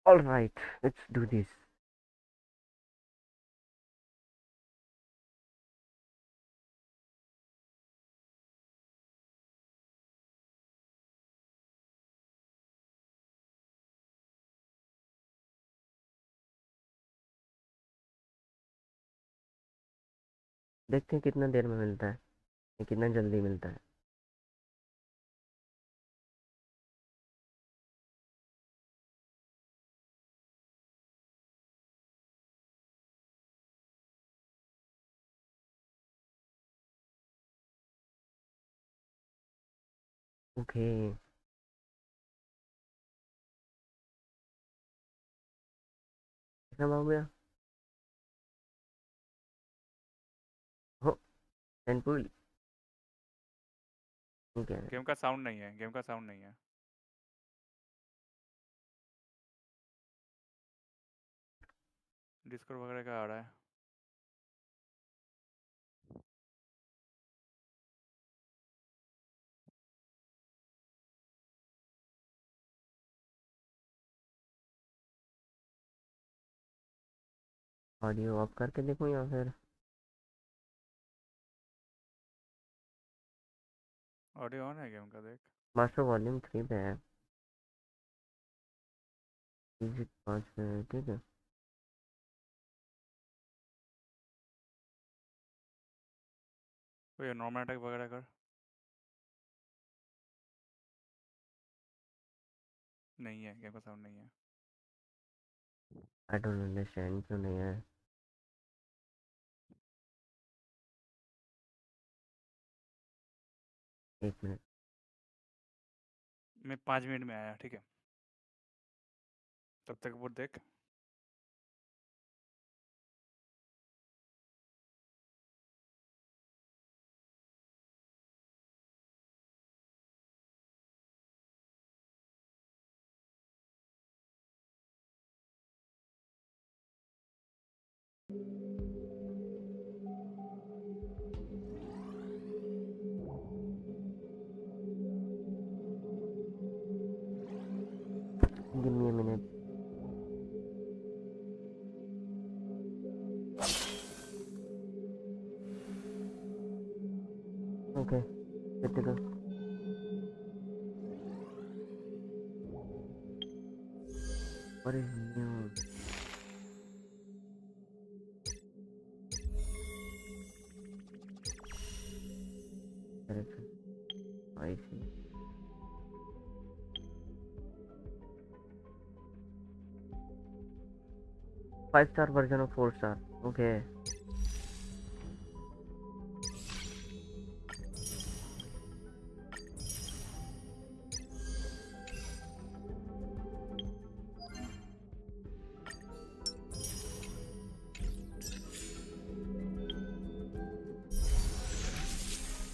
All right, let's do this. देखते हैं कितना देर में मिलता है या कितना जल्दी मिलता है. ओके. कितना हो गया? हो. 10 पुल. ठीक है. गेम का साउंड नहीं है, गेम का साउंड नहीं है. डिस्कॉर्ड वगैरह का आ रहा है. ऑडियो ऑफ करके देखो या फिर ऑडियो ऑन है गेम का, देख. मास्टर वॉल्यूम 3 पे है. म्यूजिक 5 पे है. ठीक है. कोई नॉर्मल अटैक वगैरह कर. नहीं है, गेम का साउंड नहीं है. आई डोंट अंडरस्टैंड क्यों नहीं है. एक मिनट. मैं 5 मिनट में आया, ठीक है. तब तक वो देख. Give me a minute. Okay. good to go. What is new? Direction. I see. 5-star version of 4-star. Okay.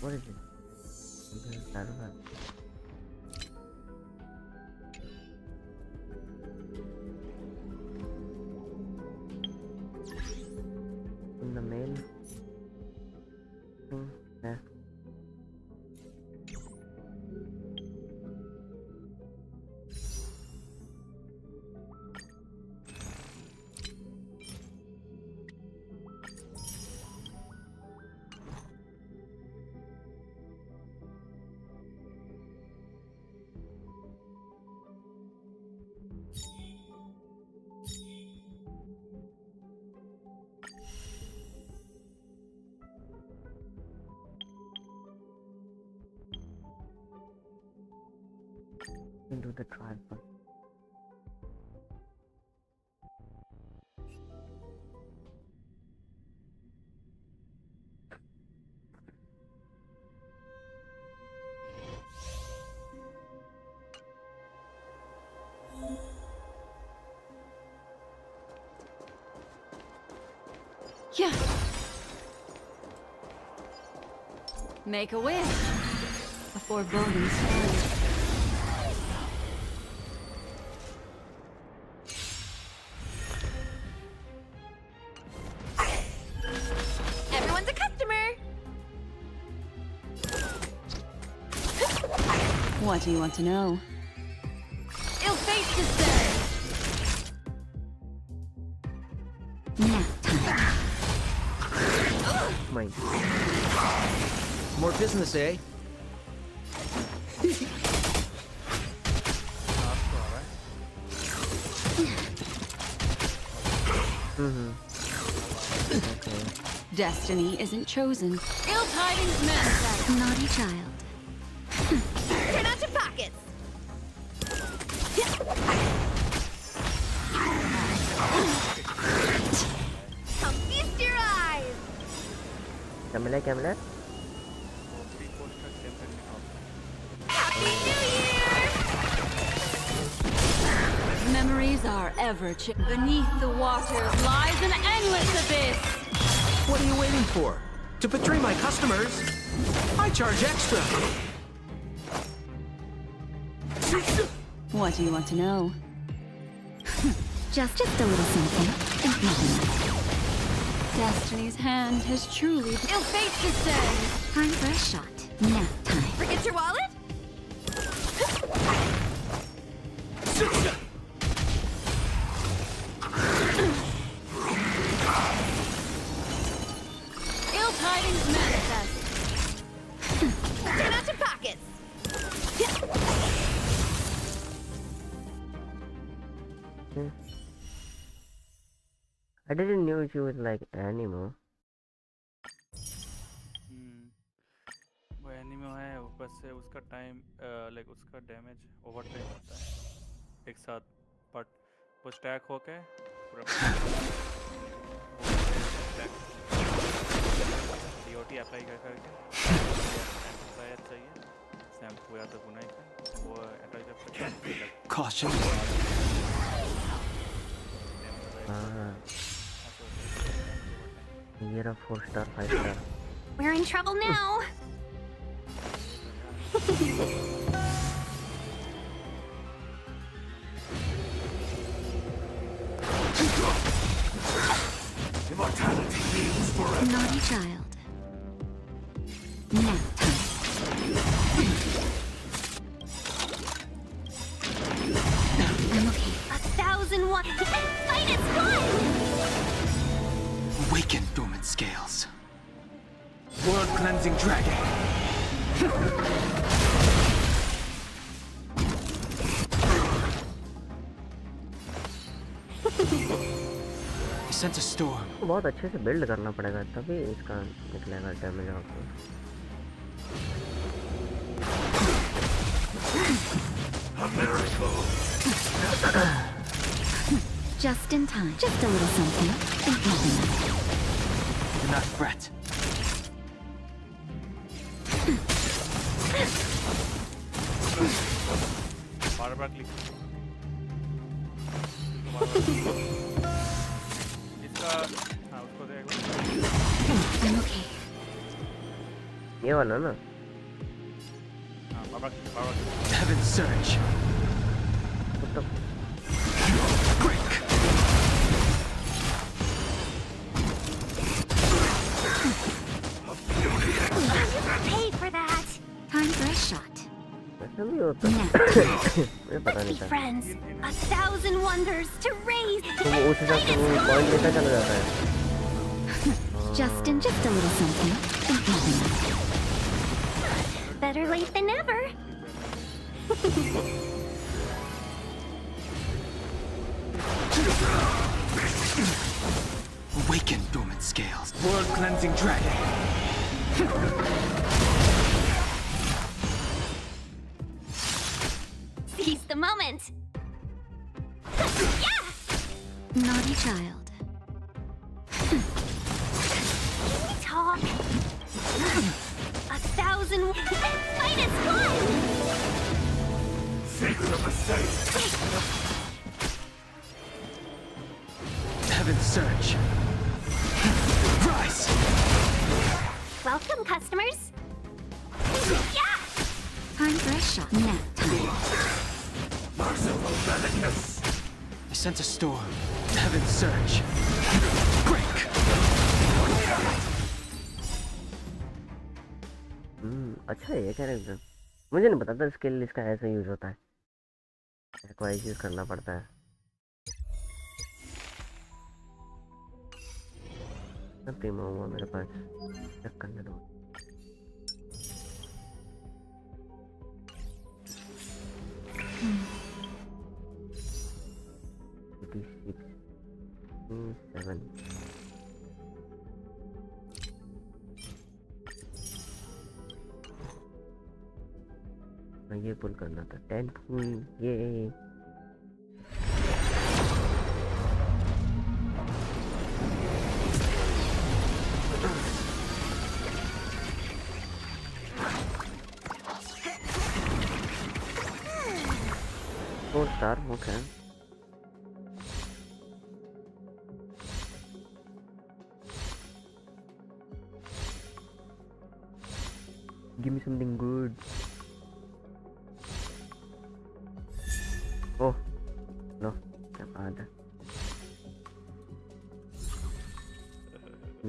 What is it? Something is bad about it. In the mail. Yeah. Into the trial first. Yeah. Make a wish before foreboding starts. Everyone's a customer. What do you want to know? Ill fate to serve. mine. More business, eh? Okay. Destiny isn't chosen. Ill tidings manifest. Naughty child. Turn out your pockets. Come feast your eyes. क्या मिला? Happy New Year. Memories are ever beneath the waters lies an endless abyss. What are you waiting for? To betray my customers? I charge extra. What do you want to know? Just a little something. Destiny's hand has truly ill fate to send. Time for a shot. Nap time. Forget your wallet? Ill tidings manifest. Turn out your pockets. I didn't know she was like animal. वो anime है, ऊपर से उसका time like उसका damage over time होता है एक साथ, बट वो स्टैक होके पूरा डीओटी अप्लाई कर करके एम्पलीफायर चाहिए शैम्पू या तो बुनाई का वो अटैक जब तक Caution. ये रहा 4 star 5 star. We're in trouble now. Immortality lives forever. Naughty child. Nap time. I'm okay. 1,001. Fight is fun. Awaken dormant scales. World cleansing dragon. He sent a storm. बहुत अच्छे से बिल्ड करना पड़ेगा तभी इसका निकलेगा डैमेज आपको. A miracle. Just in time. Just a little something. Think nothing of it. Do not fret. बार-बार क्लिक इसका हाँ उसको देखो I'm okay. ये वाला ना. हाँ बार-बार Heaven surge. What the Break. Paid for that. Time for a shot. ऐसा भी होता है. Nap. मुझे पता Let's नहीं be था. friends. 1,000 wonders to raise. तो वो उस हिसाब से वो पॉइंट लेता चला जाता है. Just a little something. Think nothing of it. Better late than never. Awaken dormant scales. World cleansing dragon. Seize the moment. Yeah! Naughty child. Can we talk? 1,000. Fight is fun. Secret of the safe. Heaven surge. Rise. Welcome, customers. Yeah! Time for a shot. Nap time. Merciful Venicus. I sent a storm. Heaven surge. Break. अच्छा है ये character. मुझे नहीं पता था skill इसका ऐसे use होता है. एक्वाइज यूज करना पड़ता है. कितना प्रीमियम हुआ मेरे पास, चेक करने दो। सेवन ये पुल करना था 10 फुल ये 4 star okay. Give me something good. Oh no, क्या बात है,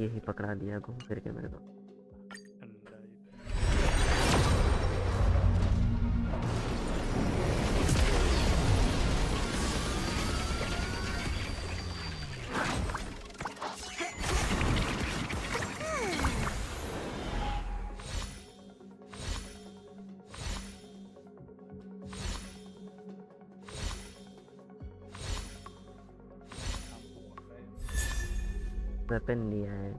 यही पकड़ा दिया घूम फिर के मेरे को। वेपन लिया है,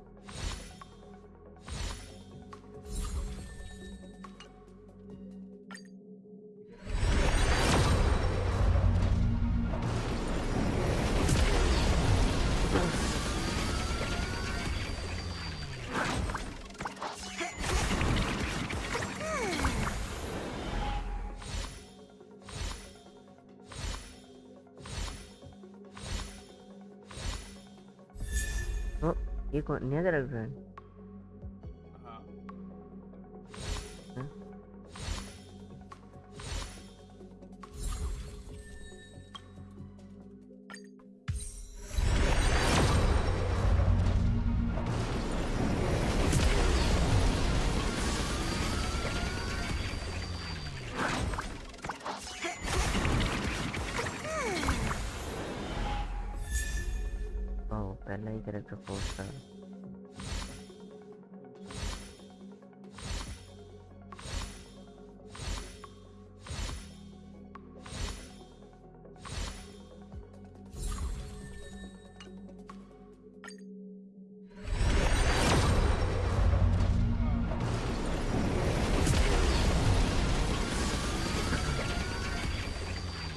ये कौन नया कैरेक्टर है? हाँ? पहला ही कैरेक्टर 4 स्टार।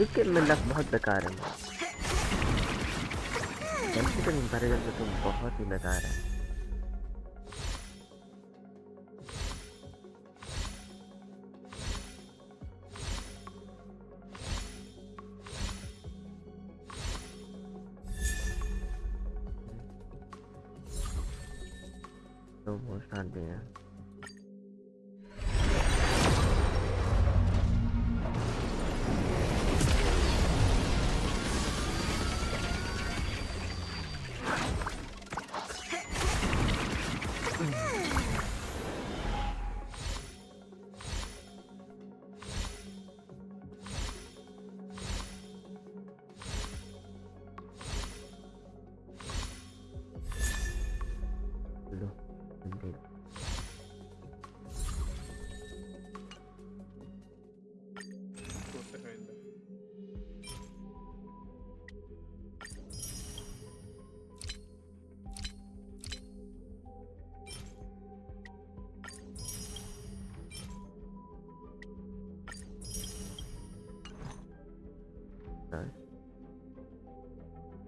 इसके लक बहुत बेकार है, कंपैरिजन में तो बहुत ही बेकार है। तो वो स्टार्ट दिया लो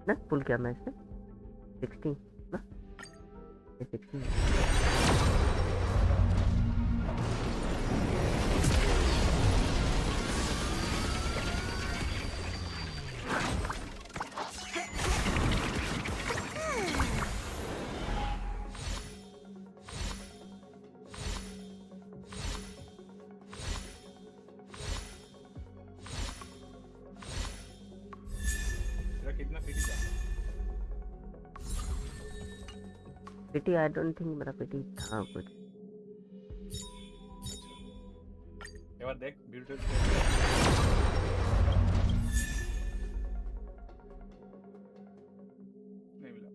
ना पुल क्या मैच है 16 ना 16 कितना पीटी था? पिटी आई डोंट थिंक मेरा पिटी था कुछ। एक बार देख ब्यूटीफुल नहीं मिला।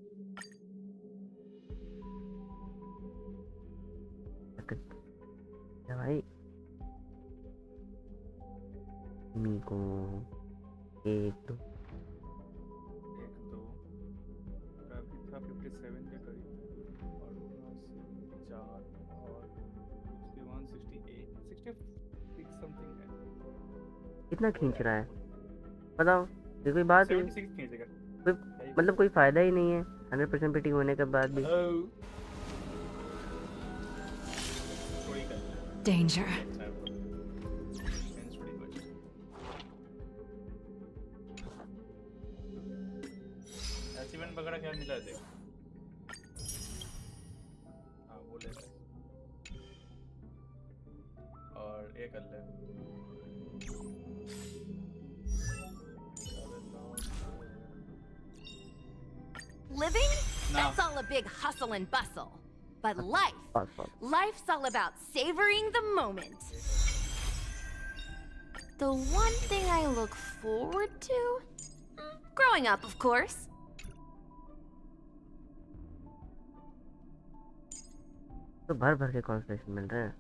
को 1 2 एक दो अभी था 57 के करीब और प्लस 4 और 61 68 66 समथिंग है। कितना खींच रहा है बताओ, ये कोई बात है? 76 खींचेगा। मतलब कोई फायदा ही नहीं है 100% फिटिंग होने के बाद भी। थोड़ी कर Danger. अचीवमेंट वगैरह क्या मिला देख। हाँ वो ले ले और एक कर ले। Living? No. That's all a big hustle and bustle. But life, बस life's all about savoring the moment. The one thing I look forward to? Growing up, of course. तो भर भर के कॉन्सेशन मिल रहे हैं।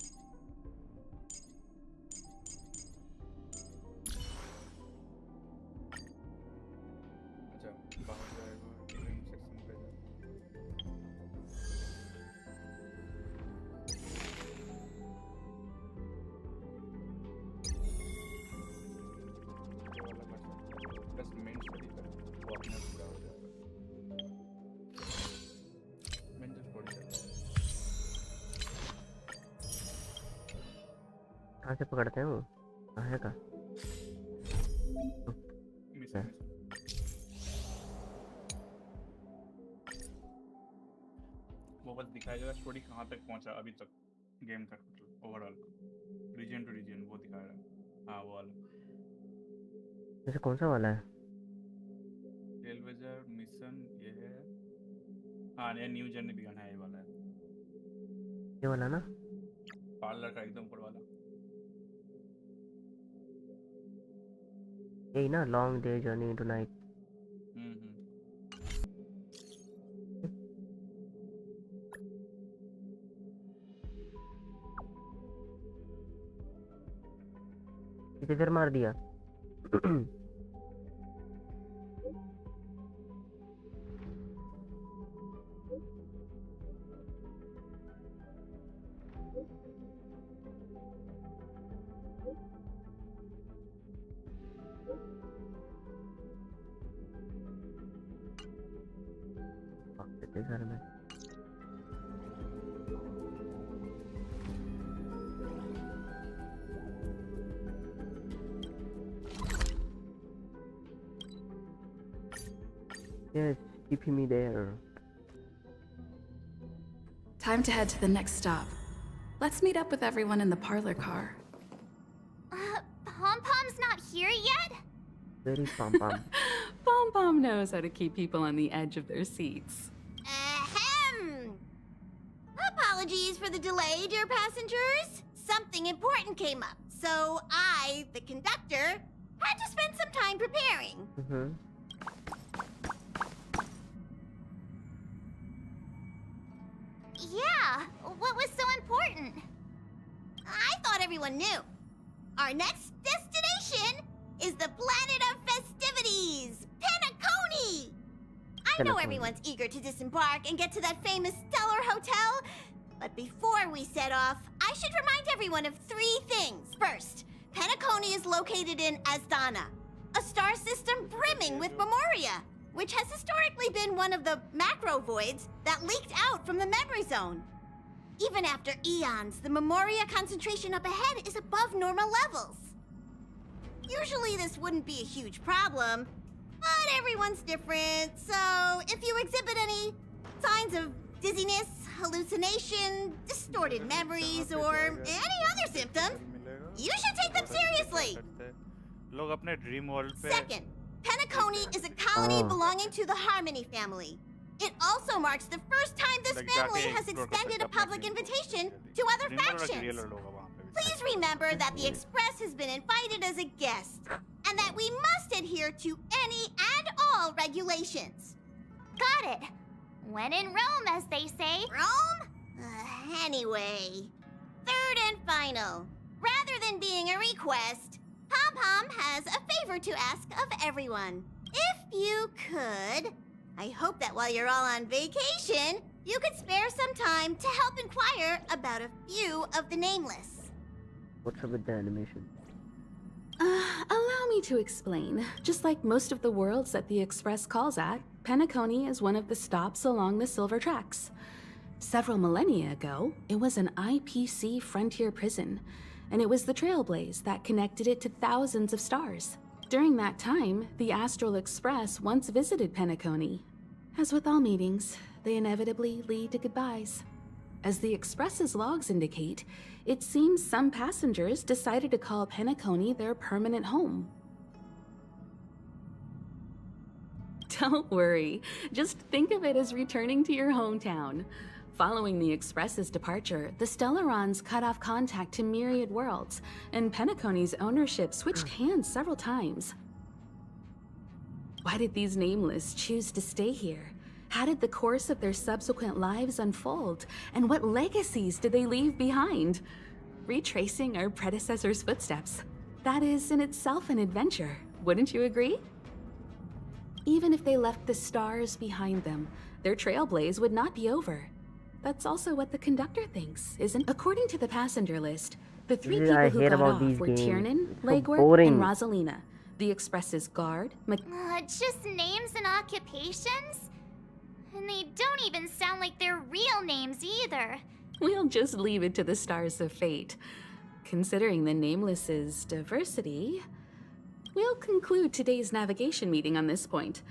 अच्छा बाहर जाएगा लिविंग सेक्शन पे जा। ये वाला कर सकते हैं। बस मेन स्टडी कर वो अपने पूरा हो जाएगा। मेन जो छोड़ जाएगा। कहाँ से पकड़ते हैं वो? कहाँ है का? मिशन मिशन वो बस दिखाएगा स्टोरी कहाँ तक पहुँचा अभी तक गेम तक ओवरऑल रीजन टू रीजन वो दिखाएगा। हाँ वो वाला जैसे कौन सा वाला है? रेलवेजर मिशन ये है। हाँ ये न्यू जर्नी बिगन है ये वाला है। ये वाला ना? पार्लर का एकदम ऊपर वाला। यही ना, long day journey into night. हम्म। इसे फिर मार दिया। घर में yes, keeping me there. Time to head to the next stop. Let's meet up with everyone in the parlor car. Pom Pom's not here yet? Very pom pom. Pom Pom knows how to keep people on the edge of their seats. Ahem. Apologies for the delay, dear passengers. Something important came up, so I, the conductor, had to spend some time preparing. Mm-hmm. Yeah, what was so important? I thought everyone knew. Our next destination is the planet of festivities, Penacony! I know Penacony. everyone's eager to disembark and get to that famous Stellar Hotel, but before we set off, I should remind everyone of 3 things. First, Penacony is located in Asdana, a star system brimming with Memoria, which has historically been one of the macro voids that leaked out from the memory zone. Even after eons, the Memoria concentration up ahead is above normal levels. Usually this wouldn't be a huge problem, but everyone's different, so if you exhibit any signs of dizziness, hallucination, distorted memories, or any other symptom, you should take them seriously. लोग अपने dream world पे Second, Penacony is a colony Oh. belonging to the Harmony family. It also marks the first time this Like family जाके has explore कर extended सकते a हैं अपना public dream invitation world। to other dream world का factions. Real लोग वहाँ पे भी। Please remember that the Express has been invited as a guest, and that we must adhere to any and all regulations. Got it. When in Rome, as they say. Rome? Anyway. Third and final. Rather than being a request, Pom-Pom has a favor to ask of everyone. If you could, I hope that while you're all on vacation, you could spare some time to help inquire about a few of the nameless. What's up with the animation? Allow me to explain. Just like most of the worlds that the Express calls at, Penacony is one of the stops along the Silver Tracks. Several millennia ago, it was an IPC frontier prison, and it was the Trailblaze that connected it to thousands of stars. During that time, the Astral Express once visited Penacony. As with all meetings, they inevitably lead to goodbyes. As the Express's logs indicate, it seems some passengers decided to call Penacony their permanent home. Don't worry, just think of it as returning to your hometown. Following the Express's departure, the Stellarons cut off contact to myriad worlds, and Penacony's ownership switched hands several times. Why did these nameless choose to stay here? How did the course of their subsequent lives unfold? And what legacies did they leave behind? Retracing our predecessors' footsteps. That is in itself an adventure, wouldn't you agree? Even if they left the stars behind them, their trailblaze would not be over. That's also what the conductor thinks, isn't? According to the passenger list, the three I people who hate got about off these were games. Tiernan, It's so Legworth, boring. and Rosalina. The Express's guard, Just names and occupations? And they don't even sound like their real names either. We'll just leave it to the stars of fate. Considering the Nameless's diversity, we'll conclude today's navigation meeting on this point.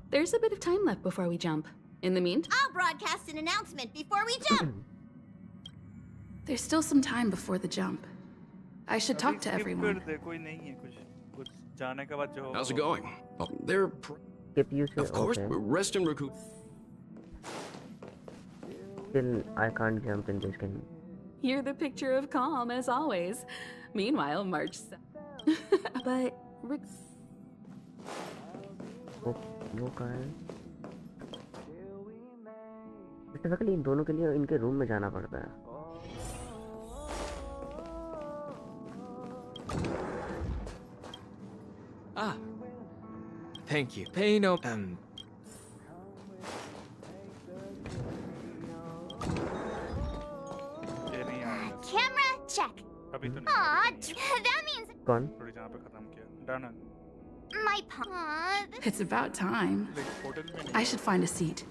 There's a bit of time left before we jump. In the meantime, I'll broadcast an announcement before we jump. there's still some time before the jump. I should talk to अभी skip everyone. कर दे, कोई नहीं है कुछ जाने के बाद जो होगा How's it वो going? Oh, they're Skip you say of course okay. rest and recoup. Still, I can't jump in this game. You're the picture of calm, as always. Meanwhile, March 7th. But... वो कहाँ है? Specifically in दोनों के लिए इनके room में जाना पड़ता है. Ah, thank you. Pay no. ये नहीं आया Camera check. अभी तो नहीं Aw, that means कौन? थोड़ी जहाँ पे खत्म किया done my paw. It's about time. Hotel में I should find a seat.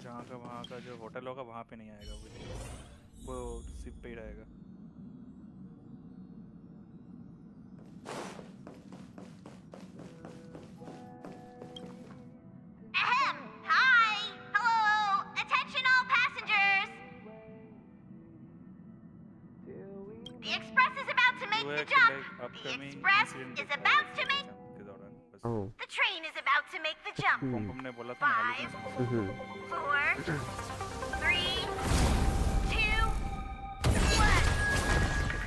जहाँ का वहाँ का जो होटल होगा वहाँ पे नहीं आएगा वो सिप पे ही रहेगा. Ahem. Hi. Hello. Attention all passengers. The Express is about to make the jump. The Express is about to make... Oh. The train is about to make the jump. हमने बोला था ना 4, 3, 2, 1.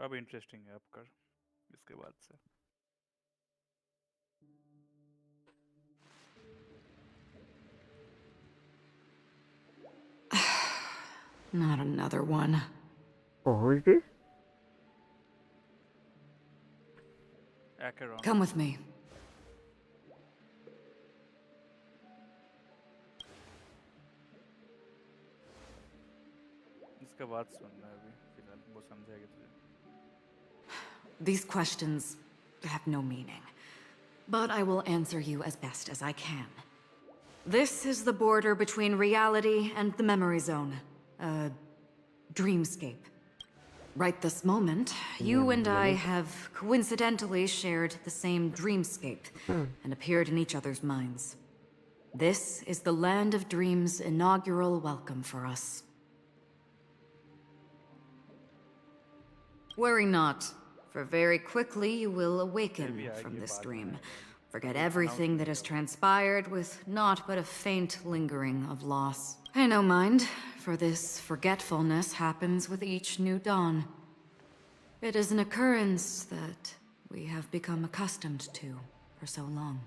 अब इंटरेस्टिंग है अब कर इसके बाद से. Not another one. Oh, who is this? Acheron. Come with me. इसके बाद सुनना है अभी फिलहाल वो समझाएगा तुझे. These questions have no meaning, but I will answer you as best as I can. This is the border between reality and the memory zone, a dreamscape. Right this moment, you and I have coincidentally shared the same dreamscape and appeared in each other's minds. This is the Land of Dreams' inaugural welcome for us. Worry not, for very quickly you will awaken from this dream. Forget everything that has transpired with naught but a faint lingering of loss. Pay no mind, for this forgetfulness happens with each new dawn. It is an occurrence that we have become accustomed to for so long.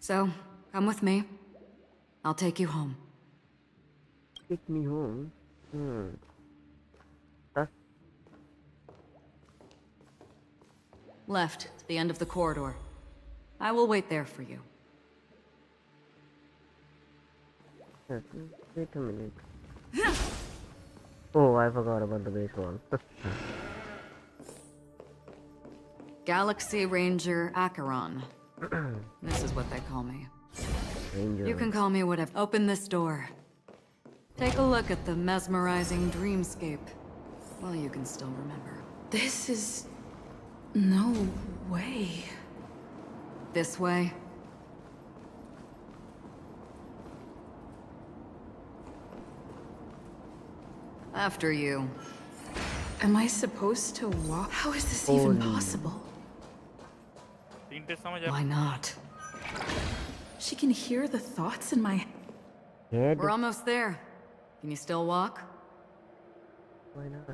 So, come with me. I'll take you home. Take me home. That's Left, to the end of the corridor. I will wait there for you. yes. Wait a minute. Oh, I forgot about the baseball. Galaxy Ranger Acheron. This is what they call me. Ranger. You can call me whatever. Open this door. Take a look at the mesmerizing dreamscape. Well, you can still remember. This is... no way. This way. After you. Am I supposed to walk? How is this even possible? 3 test समझ आ Why not? She can hear the thoughts in my... Head? We're almost there. Can you still walk? Why not?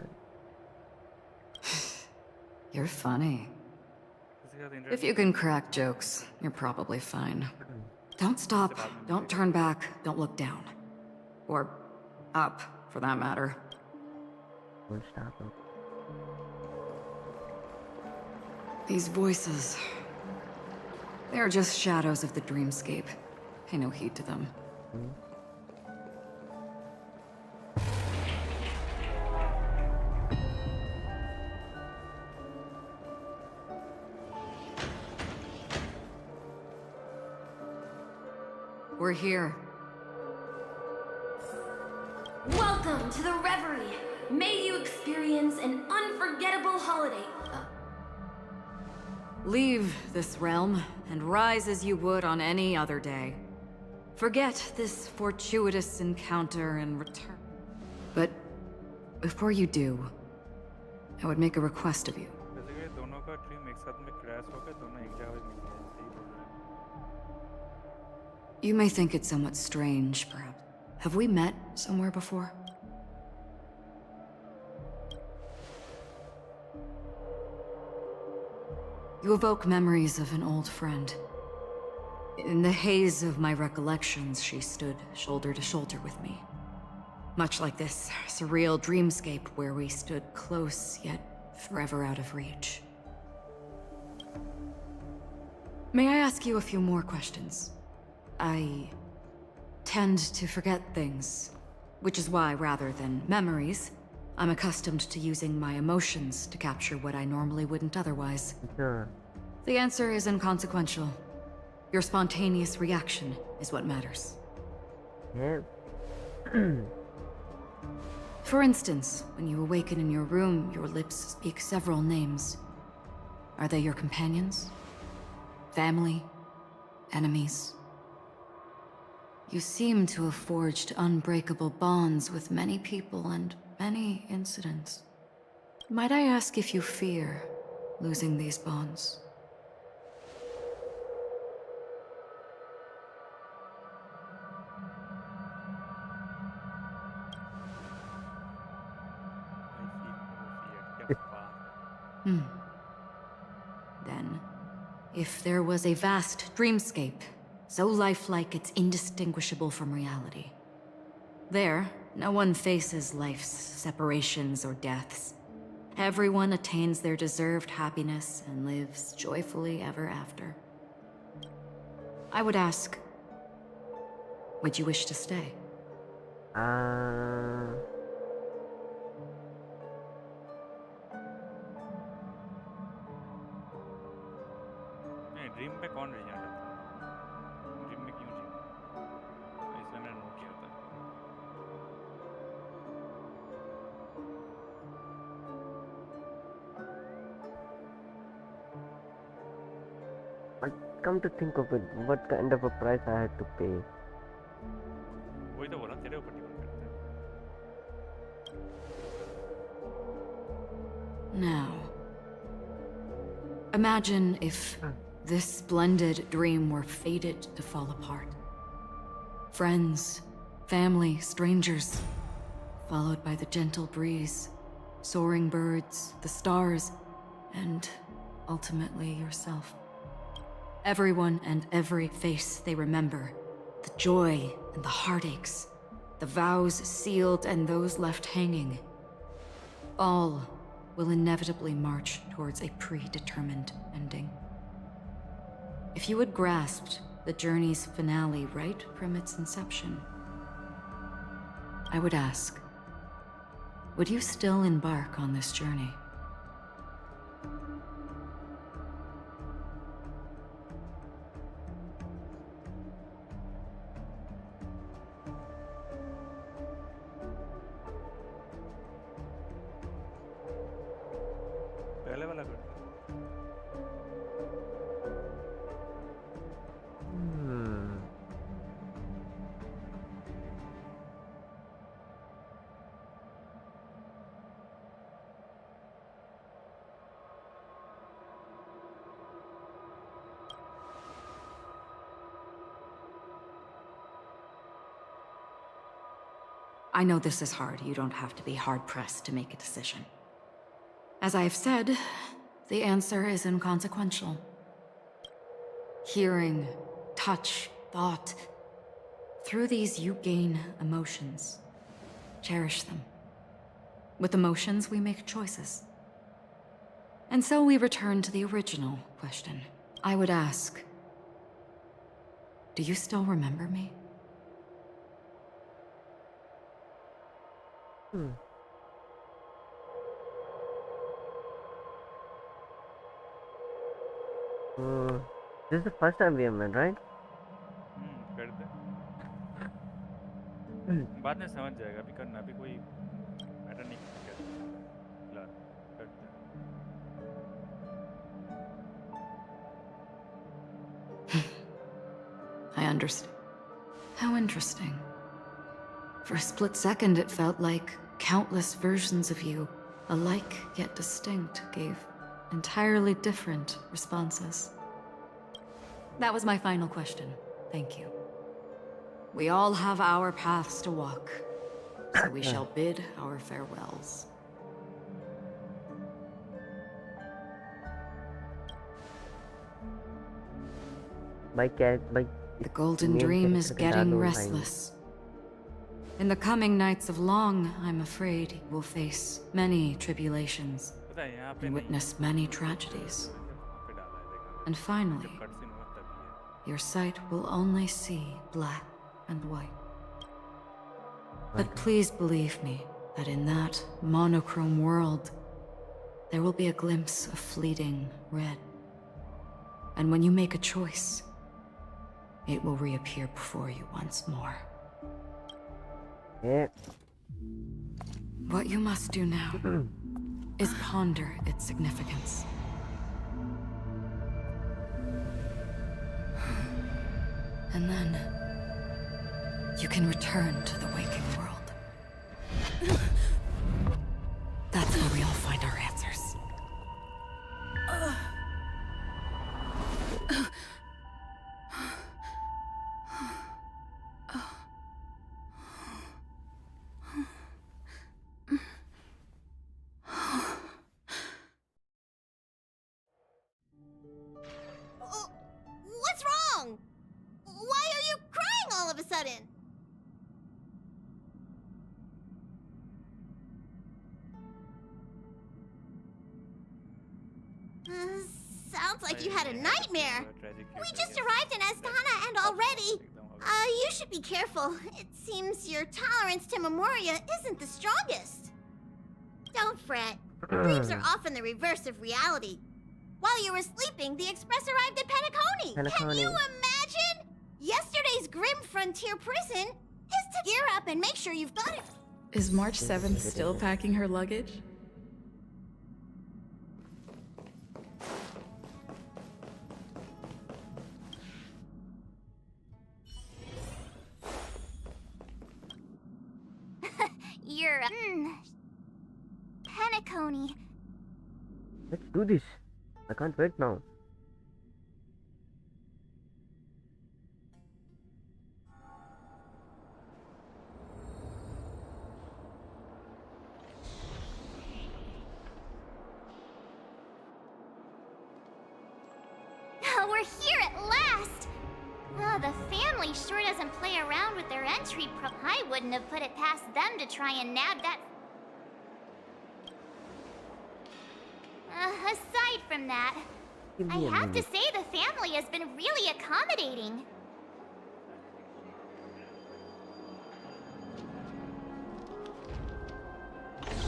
You're funny. किसी का interest If you can crack jokes, you're probably fine. Don't stop. Don't turn back. Don't look down. Or up, for that matter. Won't stop him. These voices... They're just shadows of the dreamscape. Pay no heed to them. We're here. Welcome to the Reverie. May you experience an unforgettable holiday. Leave this realm and rise as you would on any other day. Forget this fortuitous encounter and return. But before you do, I would make a request of you. Basically दोनों का dream एक साथ में crash हो गया दोनों एक जगह पे मिल गए सही बोल रहे हैं You may think it somewhat strange, perhaps. Have we met somewhere before? You evoke memories of an old friend. In the haze of my recollections, she stood shoulder to shoulder with me. Much like this surreal dreamscape where we stood close, yet forever out of reach. May I ask you a few more questions? I tend to forget things, which is why, rather than memories, I'm accustomed to using my emotions to capture what I normally wouldn't otherwise. Sure. The answer is inconsequential. Your spontaneous reaction is what matters. Yeah. For instance, when you awaken in your room, your lips speak several names. Are they your companions? Family? Enemies? You seem to have forged unbreakable bonds with many people and many incidents. Might I ask if you fear losing these bonds? I feel no fear. क्या बात है Then, if there was a vast dreamscape, so lifelike it's indistinguishable from reality. There, no one faces life's separations or deaths. Everyone attains their deserved happiness and lives joyfully ever after. I would ask, would you wish to stay? नहीं dream में कौन रह जाता था dream में क्यों जी इसलिए मैंने नोट किया था come to think of it, what kind of a price I had to pay? वही तो बोला तेरे ऊपर डिपेंड करता है. Now, imagine if this splendid dream were fated to fall apart. Friends, family, strangers, followed by the gentle breeze, soaring birds, the stars, and ultimately yourself. Everyone and every face they remember, the joy and the heartaches, the vows sealed and those left hanging, all will inevitably march towards a predetermined ending. If you had grasped the journey's finale right from its inception, I would ask, would you still embark on this journey? पहले वाला कर. I know this is hard. You don't have to be hard-pressed to make a decision. As I have said, the answer is inconsequential. Hearing, touch, thought. Through these you gain emotions. Cherish them. With emotions, we make choices. And so we return to the original question. I would ask, do you still remember me? This is the first time we have met, right? कर दे. बाद में समझ जाएगा. अभी करना. अभी कोई matter नहीं करता. फिलहाल कर दे. I understand. How interesting. For a split second, it felt like countless versions of you, alike yet distinct, gave entirely different responses. That was my final question. Thank you. We all have our paths to walk, so we shall bid our farewells. The golden dream is getting restless. In the coming nights of long, I'm afraid you will face many tribulations and witness many tragedies. And finally, your sight will only see black and white. But please believe me that in that monochrome world, there will be a glimpse of fleeting red. And when you make a choice, it will reappear before you once more. Yeah. What you must do now is ponder its significance. And then you can return to the waking world. That's where we all find our answers. What's wrong? Why are you crying all of a sudden? Sounds like you had a nightmare. We just arrived in Astana and already... you should be careful. It seems your tolerance to Memoria isn't the strongest. Don't fret. Dreams are often the reverse of reality. While you were sleeping, the express arrived at Penacony. Can you imagine? Yesterday's grim frontier prison is to gear up and make sure you've got it. Is March 7th still packing her luggage? Penacony. Let's do this. I can't wait now. We're here at last! The family sure doesn't play around with their entry I wouldn't have put it past them to try and nab that... aside from that, I have to say the family has been really accommodating.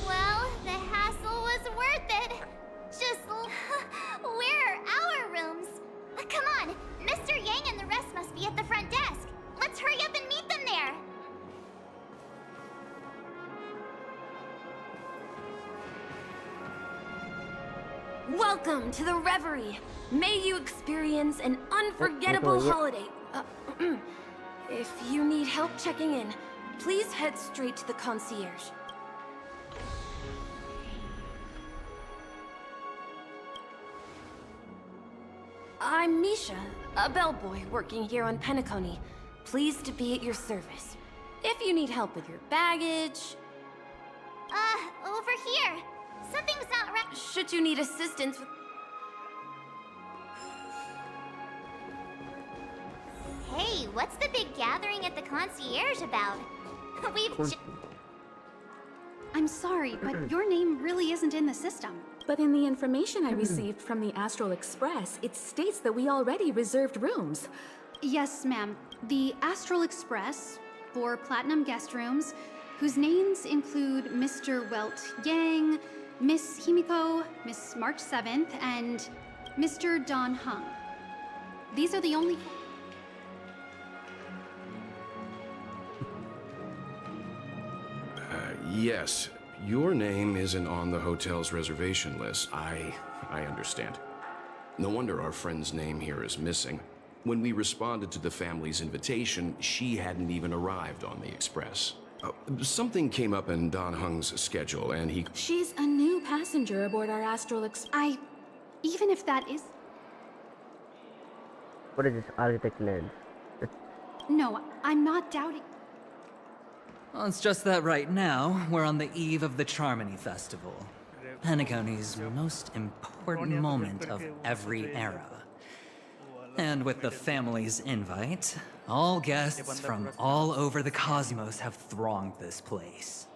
Well, the hassle was worth it. Just... where are our rooms? Come on, Mr. Yang and the rest must be at the front desk. Let's hurry up and meet them there. Welcome to the Reverie. May you experience an unforgettable holiday. If you need help checking in, please head straight to the concierge. I'm Misha, a bellboy working here on Penacony. Pleased to be at your service. If you need help with your baggage... Over here. Something's not right. Should you need assistance with... Hey, what's the big gathering at the concierge about? I'm sorry, but your name really isn't in the system. But in the information I received from the Astral Express, it states that we already reserved rooms. Yes, ma'am. The Astral Express, 4 platinum guest rooms, whose names include Mr. Welt Yang, Miss Himiko, Miss March 7th, and Mr. Don Hung. These are the only... Yes. Your name isn't on the hotel's reservation list. I understand. No wonder our friend's name here is missing. When we responded to the family's invitation, she hadn't even arrived on the express. Something came up in Don Hung's schedule, and he... She's a new passenger aboard our Astral Express. Even if that is... What is this architect lens? No, I'm not doubting... Well, it's just that right now, we're on the eve of the Charmony Festival. Penacony's most important moment of every era. And with the family's invite, all guests from all over the cosmos have thronged this place.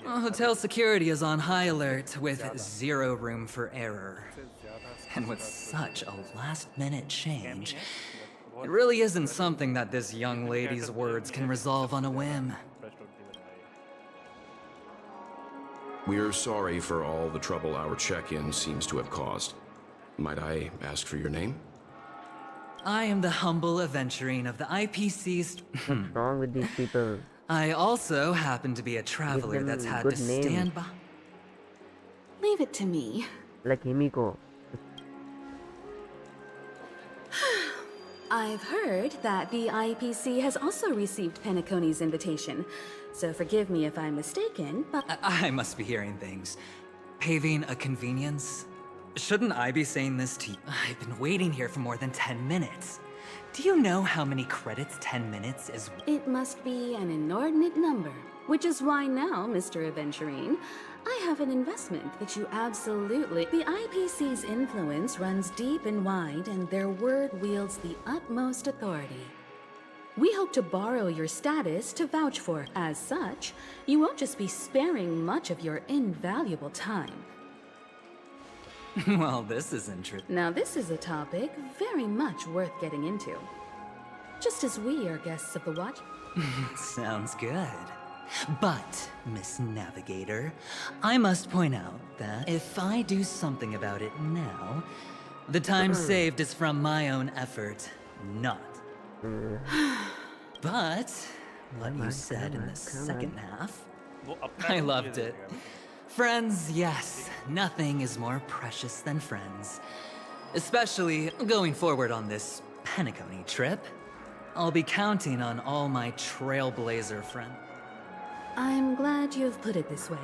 Hotel security is on high alert with 0 room for error. And with such a last-minute change, it really isn't something that this young lady's words can resolve on a whim. We're sorry for all the trouble our check-in seems to have caused. Might I ask for your name? I am the humble aventurine of the IPC's... What's wrong with these people? I also happen to be a traveler that's had to stand by... Leave it to me. Like Himiko. I've heard that the IPC has also received Penacony's invitation, so forgive me if I'm mistaken, but... I must be hearing things. Paving a convenience? Shouldn't I be saying this to you? I've been waiting here for more than 10 minutes. Do you know how many credits 10 minutes is? It must be an inordinate number, which is why now, Mr. Aventurine, I have an investment that you absolutely... The IPC's influence runs deep and wide, and their word wields the utmost authority. We hope to borrow your status to vouch for. As such, you won't just be sparing much of your invaluable time. Well, this is interesting. Now, this is a topic very much worth getting into. Just as we are guests of the watch... Sounds good. But, Miss Navigator, I must point out that if I do something about it now, the time saved is from my own effort, not. But, what you said in the second half, I loved it. Friends, yes, nothing is more precious than friends. Especially going forward on this Penacony trip. I'll be counting on all my trailblazer friends. glad you have put it this way.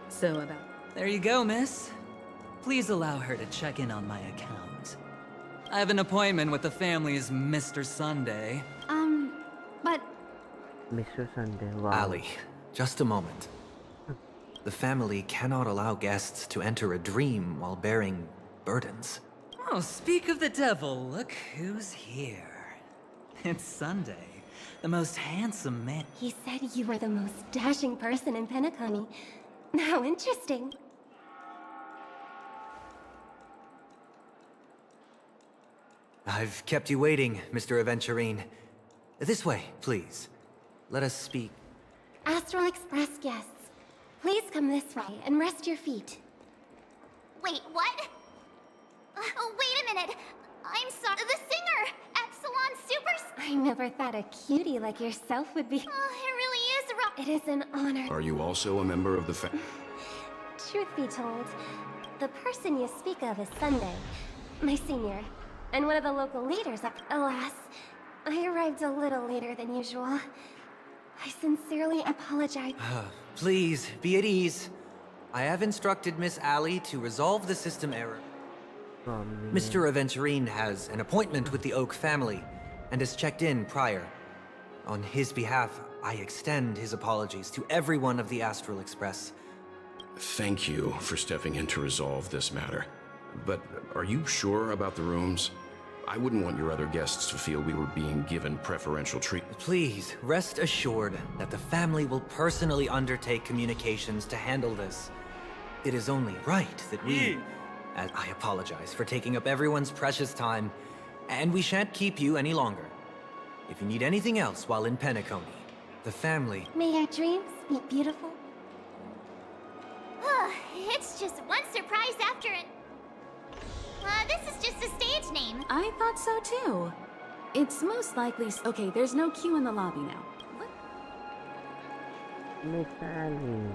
So about... There you go, miss. Please allow her to check in on my account. I have an appointment with the family's Mr. Sunday. But Mr. Sunday, wow. Ali, just a moment. The family cannot allow guests to enter a dream while bearing burdens. Oh, speak of the devil, look who's here. It's Sunday, the most handsome man. He said you were the most dashing person in Penacony. How interesting. I've kept you waiting, Mr. Aventurine. This way, please. Let us speak. Astral Express guests, please come this way and rest your feet. Wait, what? Wait a minute. I'm sorry. The singer! Epsilon Super... I never thought a cutie like yourself would be... Oh, it really is wrong. It is an honor. Are you also a member of the Truth be told, the person you speak of is Sunday, my senior, and one of the local leaders up... Alas, I arrived a little later than usual. I sincerely apologize. Please, be at ease. I have instructed Miss Ali to resolve the system error. Mr. Aventurine has an appointment with the Oak family and has checked in prior. On his behalf, I extend his apologies to everyone of the Astral Express. Thank you for stepping in to resolve this matter. But are you sure about the rooms? I wouldn't want your other guests to feel we were being given preferential treatment. Please, rest assured that the family will personally undertake communications to handle this. It is only right that we... I apologize for taking up everyone's precious time, and we shan't keep you any longer. If you need anything else while in Penacony, the family... May your dreams be beautiful. It's just one surprise after it. This is just a stage name. I thought so too. It's most likely... Okay, there's no queue in the lobby now. Miss Ali.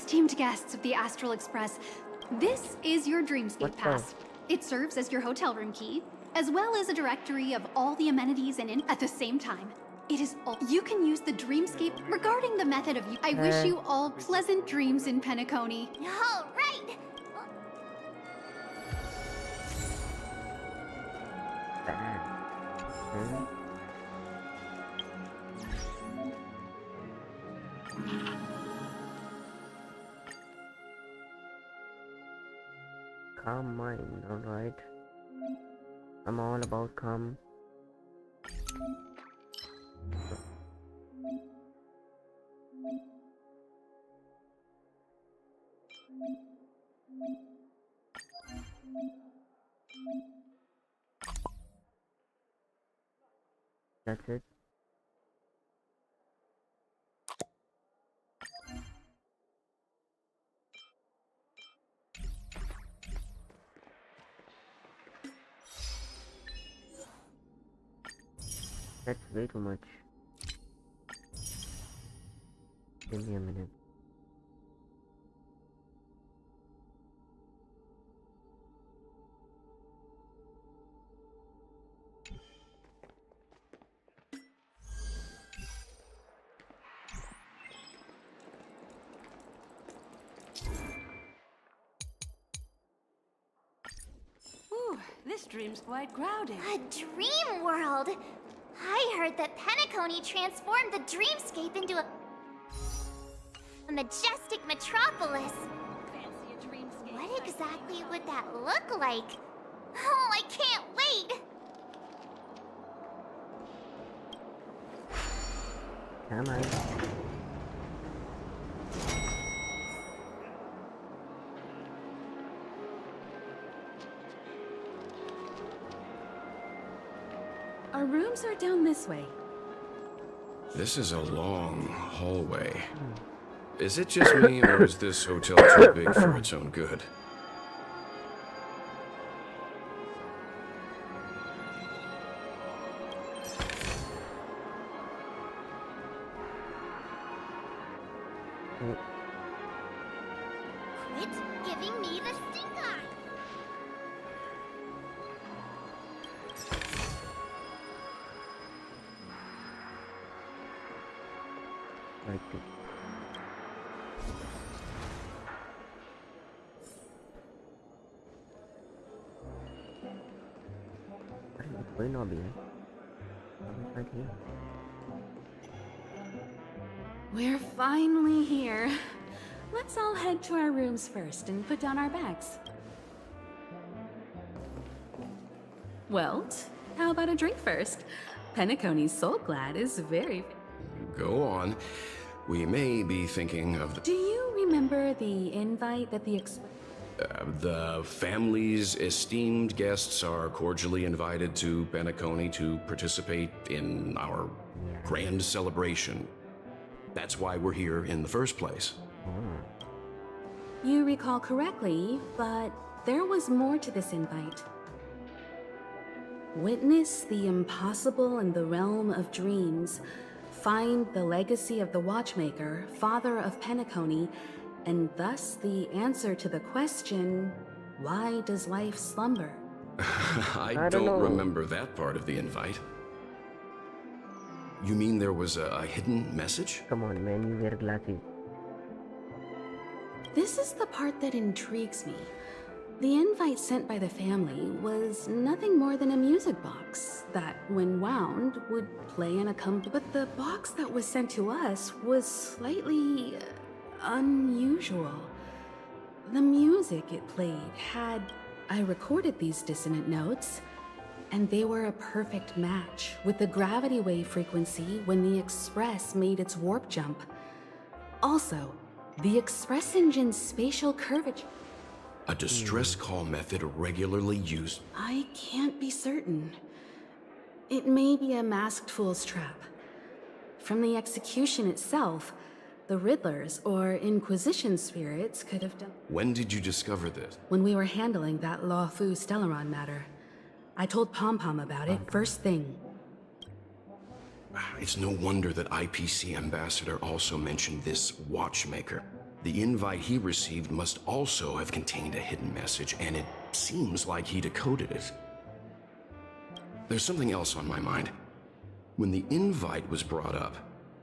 esteemed guests of the Astral Express, this is your Dreamscape Pass. It serves as your hotel room key, as well as a directory of all the amenities and at the same time. It is all you can use the Dreamscape regarding the method of I wish you all pleasant dreams in Penacony. All right. Calm mind, alright. I'm all about calm. That's it. That's way too much. Give me a minute. Ooh, this dream's quite crowded. A dream world! I heard that Penacony transformed the dreamscape into a majestic metropolis. Fancy a dreamscape. What exactly would that look like? Oh, I can't wait! Come on. Our rooms are down this way. This is a long hallway. Is it just me, or is this hotel too big for its own good? Quit giving me the stink eye! Okay. अरे ये कोई ना भी है right here. We're finally here. Let's all head to our rooms first and put down our bags. Welt, how about a drink first? Penacony's Soul Glad is very... Go on. We may be thinking of Do you remember the invite that the family's esteemed guests are cordially invited to Penacony to participate in our grand celebration. That's why we're here in the first place. You recall correctly, but there was more to this invite. Witness the impossible in the realm of dreams. Find the legacy of the Watchmaker, father of Penacony, and thus the answer to the question, why does life slumber? I don't remember that part of the invite. You mean there was a hidden message? Come on, man, you wear glasses. This is the part that intrigues me. The invite sent by the family was nothing more than a music box that, when wound, would play an accompaniment. But the box that was sent to us was slightly unusual. The music it played had... I recorded these dissonant notes, and they were a perfect match with the gravity wave frequency when the Express made its warp jump. Also, the Express engine's spatial curvature... A distress call method regularly used. I can't be certain. It may be a masked fool's trap. From the execution itself, the Riddlers or Inquisition spirits could have done... When did you discover this? When we were handling that Lawfu Stellaron matter. I told Pom-Pom about it first thing. It's no wonder that IPC Ambassador also mentioned this Watchmaker. The invite he received must also have contained a hidden message, and it seems like he decoded it. There's something else on my mind. When the invite was brought up,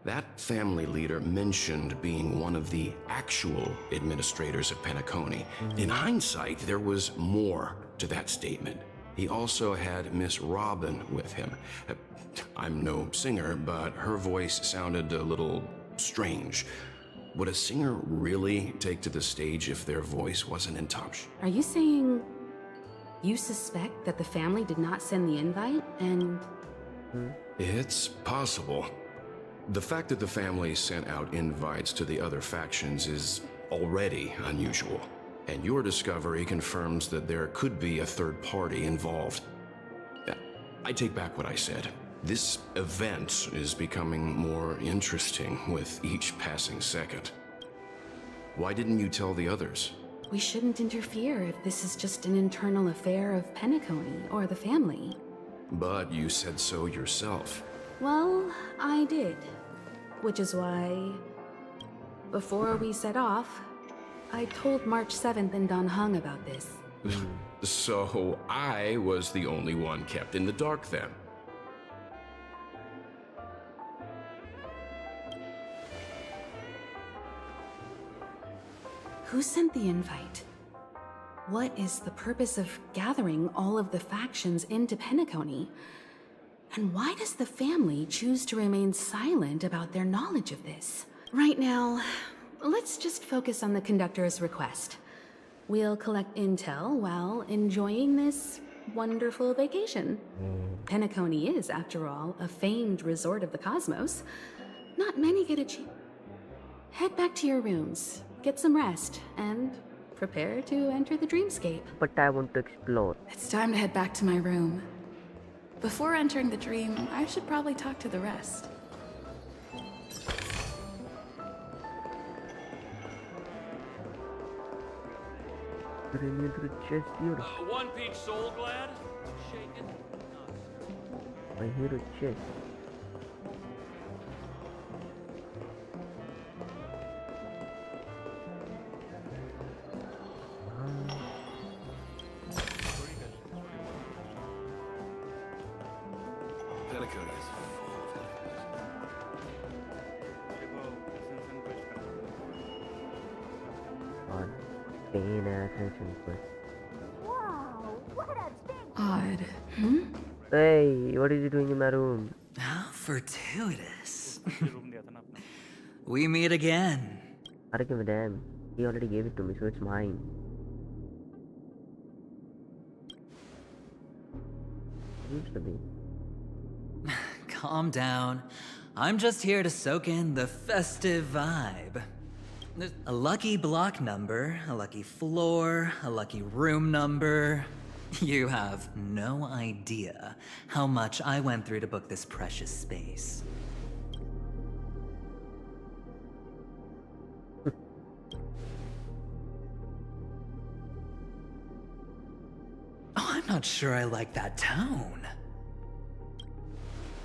that family leader mentioned being one of the actual administrators of Penacony. In hindsight, there was more to that statement. He also had Miss Robin with him. I'm no singer, but her voice sounded a little strange. Would a singer really take to the stage if their voice wasn't in touch? Are you saying you suspect that the family did not send the invite and... It's possible. The fact that the family sent out invites to the other factions is already unusual, and your discovery confirms that there could be a third party involved. I take back what I said. This event is becoming more interesting with each passing second. Why didn't you tell the others? We shouldn't interfere if this is just an internal affair of Penacony or the family. But you said so yourself. Well, I did. Which is why, before we set off, I told March 7th and Don Hung about this. So I was the only one kept in the dark then. Who sent the invite? What is the purpose of gathering all of the factions into Penacony? And why does the family choose to remain silent about their knowledge of this? Right now, let's just focus on the conductor's request. We'll collect intel while enjoying this wonderful vacation. Penacony is, after all, a famed resort of the cosmos. Not many get a chance. Head back to your rooms, get some rest, and prepare to enter the dreamscape. But I want to explore. It's time to head back to my room. Before entering the dream, I should probably talk to the rest. One peach soul glad? Shaken? My hero chest. pain ass and simple. Odd. Hey, what is he doing in my room? How fortuitous. Room दिया था ना अपना. We meet again. I don't give a damn. He already gave it to me, so it's mine. Used to be. Calm down. I'm just here to soak in the festive vibe. There's a lucky block number, a lucky floor, a lucky room number. You have no idea how much I went through to book this precious space. Oh, I'm not sure I like that tone.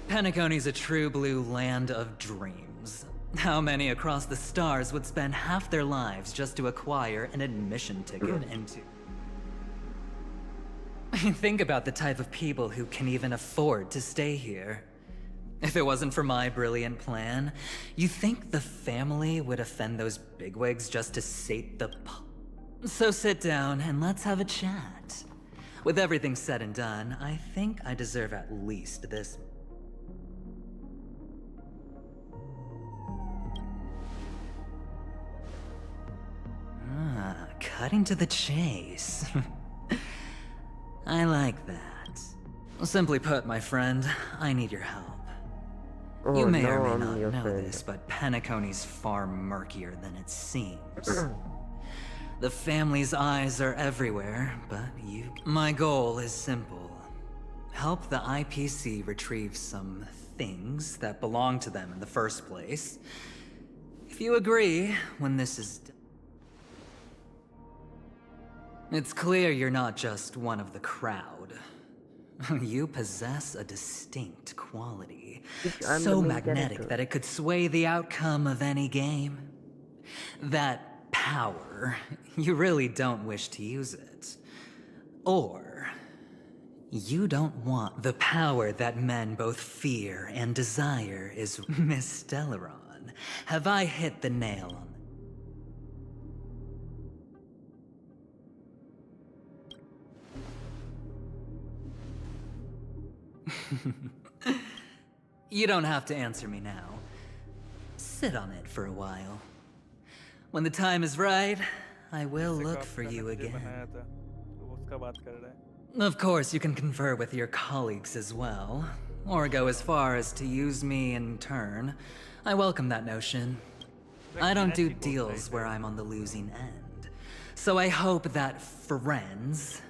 Penacony's a true blue land of dreams. How many across the stars would spend half their lives just to acquire an admission ticket into... Think about the type of people who can even afford to stay here. If it wasn't for my brilliant plan, you think the family would offend those bigwigs just to sate the So sit down and let's have a chat. With everything said and done, I think I deserve at least this. Cutting to the chase. I like that. Simply put, my friend, I need your help. Oh, You may no, or may I'm not your know friend. this, but Penacony's far murkier than it seems. The family's eyes are everywhere, but My goal is simple. Help the IPC retrieve some things that belong to them in the first place. If you agree, when this is done... It's clear you're not just one of the crowd. You possess a distinct quality. I'm So the main magnetic character. that it could sway the outcome of any game. That power, you really don't wish to use it. Or, you don't want the power that men both fear and desire is Miss Stellaron. Have I hit the nail on You don't have to answer me now. Sit on it for a while. When the time is right, I will look for you again. बनाया था, तो उसका बात कर रहा है. Of course, you can confer with your colleagues as well, or go as far as to use me in turn. I welcome that notion. I don't do deals where I'm on the losing end. So I hope that friends...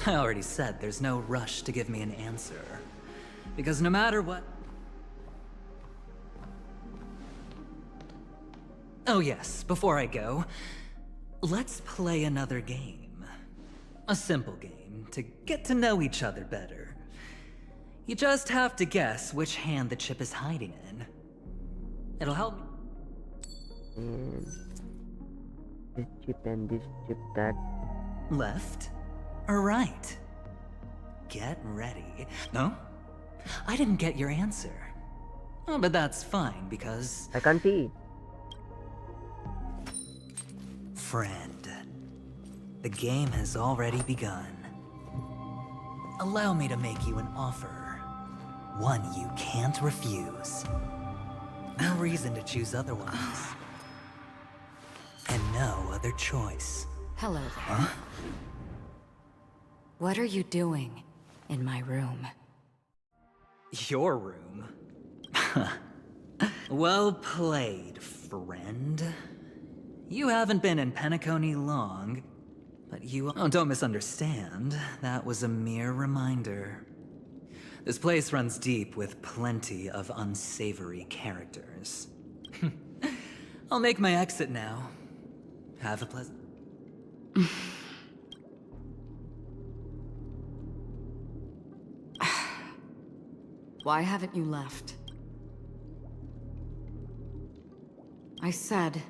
I already said there's no rush to give me an answer. Because no matter what... Oh yes, before I go, let's play another game. A simple game to get to know each other better. You just have to guess which hand the chip is hiding in. It'll help me. And this chip and this chip, that. Left or right? Get ready. No? I didn't get your answer. Oh, but that's fine because... I can't see. Friend, the game has already begun. Allow me to make you an offer. One you can't refuse. No reason to choose otherwise. And no other choice. Hello there. Huh? What are you doing in my room? Your room? Well played, friend. You haven't been in Penacony long, but you... Oh, don't misunderstand. That was a mere reminder. This place runs deep with plenty of unsavory characters. I'll make my exit now. Have a pleasant... Why haven't you left? I said...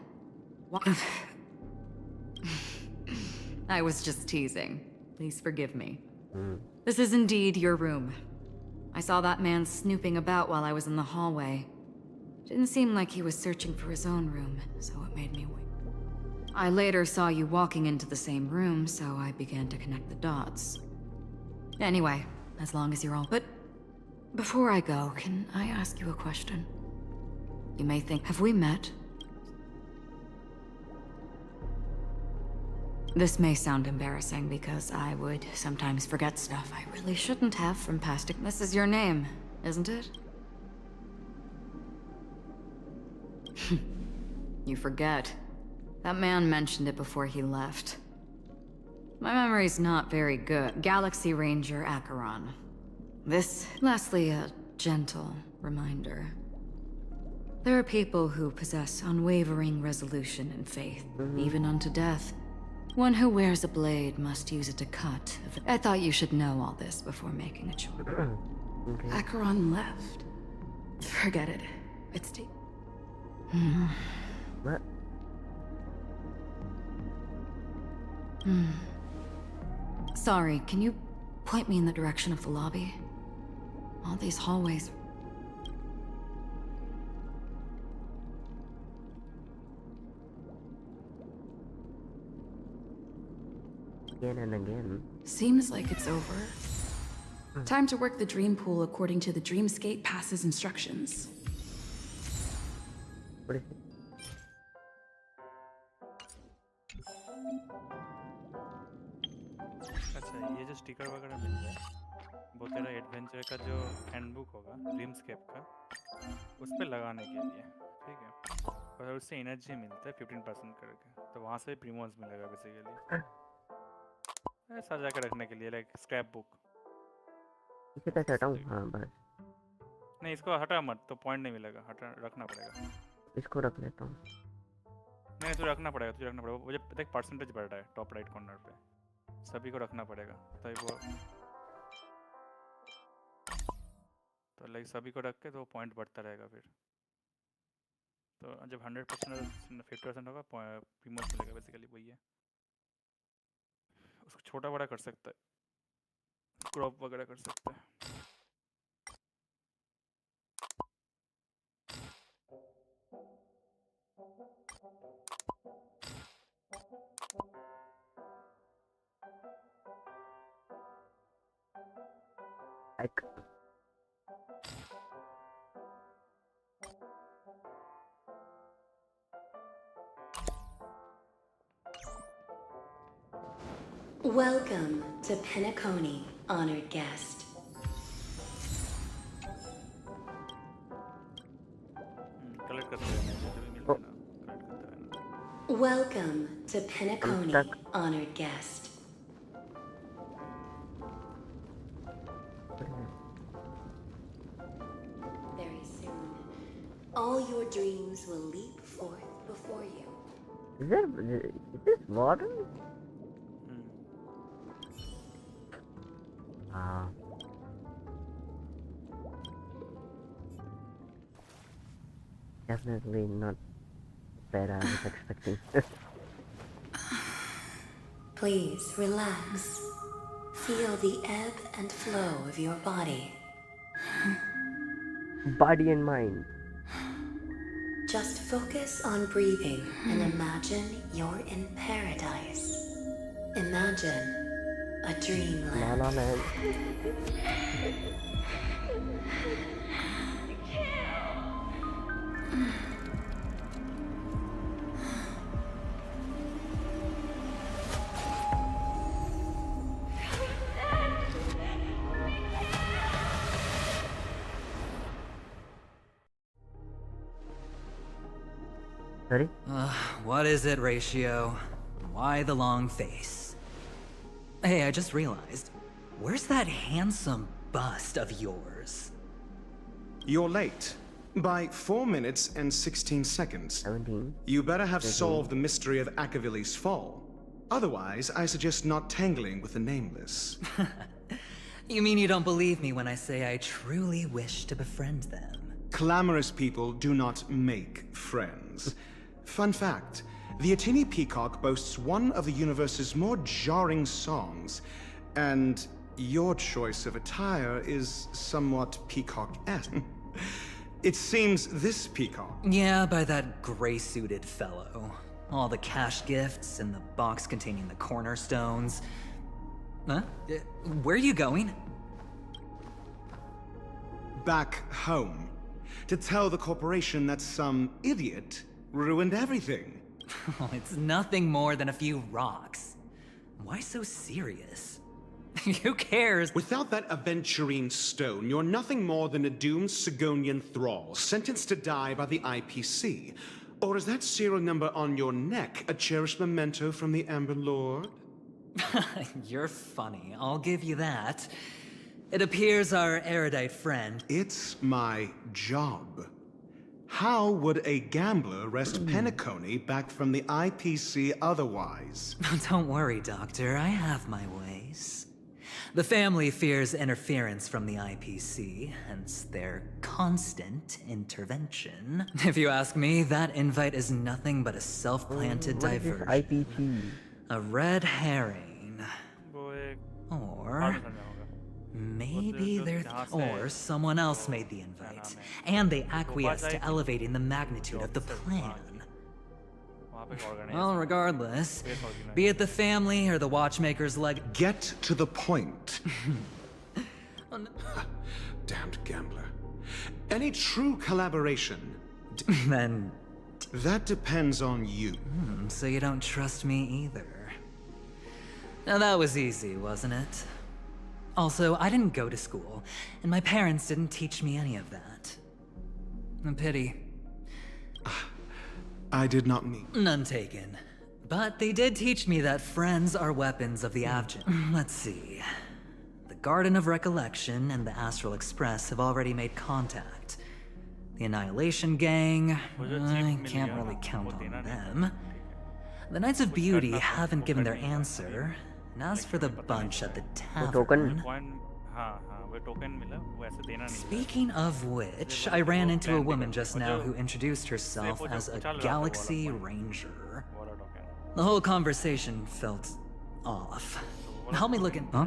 I was just teasing. Please forgive me. This is indeed your room. I saw that man snooping about while I was in the hallway. Didn't seem like he was searching for his own room, so it made me wait. I later saw you walking into the same room, so I began to connect the dots. Anyway, as long as you're all... But before I go, can I ask you a question? You may think, have we met? This may sound embarrassing because I would sometimes forget stuff I really shouldn't have from past... This is your name, isn't it? You forget. That man mentioned it before he left. My memory's not very good. Galaxy Ranger Acheron. This, lastly, a gentle reminder. There are people who possess unwavering resolution and faith, even unto death. One who wears a blade must use it to cut. I thought you should know all this before making a choice. Okay. Acheron left. Forget it. It's What? Sorry, can you point me in the direction of the lobby? All these hallways... Again and again. Seems like it's over. Time to work the dream pool according to the Dreamscape Pass's instructions. What is it? अच्छा ये जो sticker वगैरह मिल रहा है वो तेरा adventure का जो हैंडबुक होगा ड्रीमस्केप का उस पे लगाने के लिए, ठीक है? और उससे एनर्जी मिलता है 15% करके, तो वहाँ से प्रीमोस मिलेगा बेसिकली सजा के रखने के लिए, लाइक स्क्रैप बुक। इसे कैसे हटाऊं? हाँ बस। नहीं इसको हटा मत, तो पॉइंट नहीं मिलेगा, हटा रखना पड़ेगा। इसको रख लेता हूँ। नहीं तो रखना पड़ेगा, तुझे रखना पड़ेगा। वो जब देख परसेंटेज बढ़ रहा है टॉप राइट कॉर्नर पे, सभी को रखना पड़ेगा। तो लाइक सभी को रख के तो पॉइंट बढ़ता रहेगा फिर। तो जब 100% 50% होगा प्रीमोस मिलेगा बेसिकली, वही है। उसको छोटा बड़ा कर सकता है, क्रॉप वगैरह कर सकता है। Welcome to Penacony, honored guest. Welcome to Penacony, honored guest. Very soon, all your dreams will leap forth before you. Is this modern? Definitely not that I was expecting. Please relax. Feel the ebb and flow of your body. Body and mind. Just focus on breathing and imagine you're in paradise. Imagine a dreamland. La La Land. Sorry? What is it, Ratio? Why the long face? Hey, I just realized. Where's that handsome bust of yours? You're late. By 4 minutes and 16 seconds. 17. You better have solved the mystery of Akavili's fall. Otherwise, I suggest not tangling with the nameless. You mean you don't believe me when I say I truly wish to befriend them? Clamorous people do not make friends. Fun fact, the Atini Peacock boasts one of the universe's more jarring songs, and your choice of attire is somewhat peacock-esque. It seems this peacock. Yeah, by that gray-suited fellow. All the cash gifts and the box containing the cornerstones. Huh? Where are you going? Back home. To tell the corporation that some idiot ruined everything. Oh, it's nothing more than a few rocks. Why so serious? Who cares? Without that aventurine stone, you're nothing more than a doomed Sigonian thrall, sentenced to die by the IPC. Or is that serial number on your neck a cherished memento from the Amber Lord? You're funny, I'll give you that. It appears our erudite friend... It's my job. How would a gambler wrest Penacony back from the IPC otherwise? Don't worry, Doctor, I have my ways. The family fears interference from the IPC, hence their constant intervention. If you ask me, that invite is nothing but a self-planted diversion. IPC? A red herring. Or... maybe there's... Or someone else made the invite, and they acquiesced to elevating the magnitude of the plan. Well, regardless, be it the family or the watchmaker's leg... Get to the point. Damned gambler. Any true collaboration... Then... That depends on you. So you don't trust me either. Now that was easy, wasn't it? Also, I didn't go to school, and my parents didn't teach me any of that. A pity. I did not mean. None taken. But they did teach me that friends are weapons of the abject. Let's see. The Garden of Recollection and the Astral Express have already made contact. The Annihilation Gang, I can't really count on them. The Knights of Beauty haven't given their answer. And as for the bunch at the tavern... Speaking of which, I ran into a woman just now who introduced herself as a Galaxy Ranger. The whole conversation felt off. Help me look in... Huh?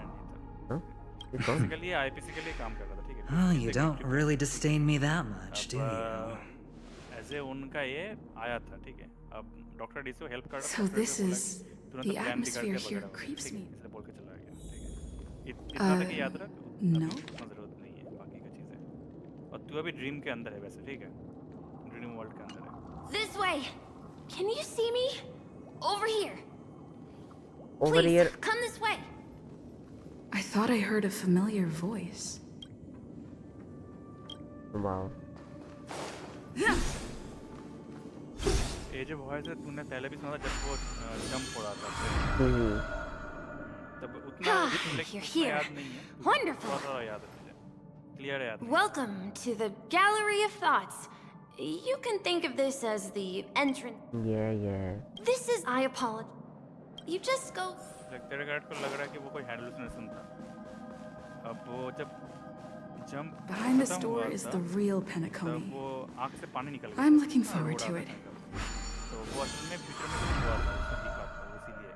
Oh, you don't really disdain me that much, do you? So this is... the atmosphere here creeps me. No. This way. Can you see me? Over here. Over Please, here. come this way. I thought I heard a familiar voice. Wow. ये जो voice है तूने पहले भी सुना था जब वो जंप हो रहा था तब उतना याद नहीं है Wonderful. थोड़ा याद है तुझे क्लियर याद है Welcome to the Gallery of Thoughts. You can think of this as the entrance. Yeah. This is... I apologize. You just go... तेरे गार्ड को लग रहा है कि वो कोई हैलुसिनेशन था अब वो जब jump Behind this door is the real Penacony. तब वो आँख से पानी निकल गया I'm looking forward to it. तो वो असल में फ्यूचर में कुछ हुआ था उसको दिखा था इसीलिए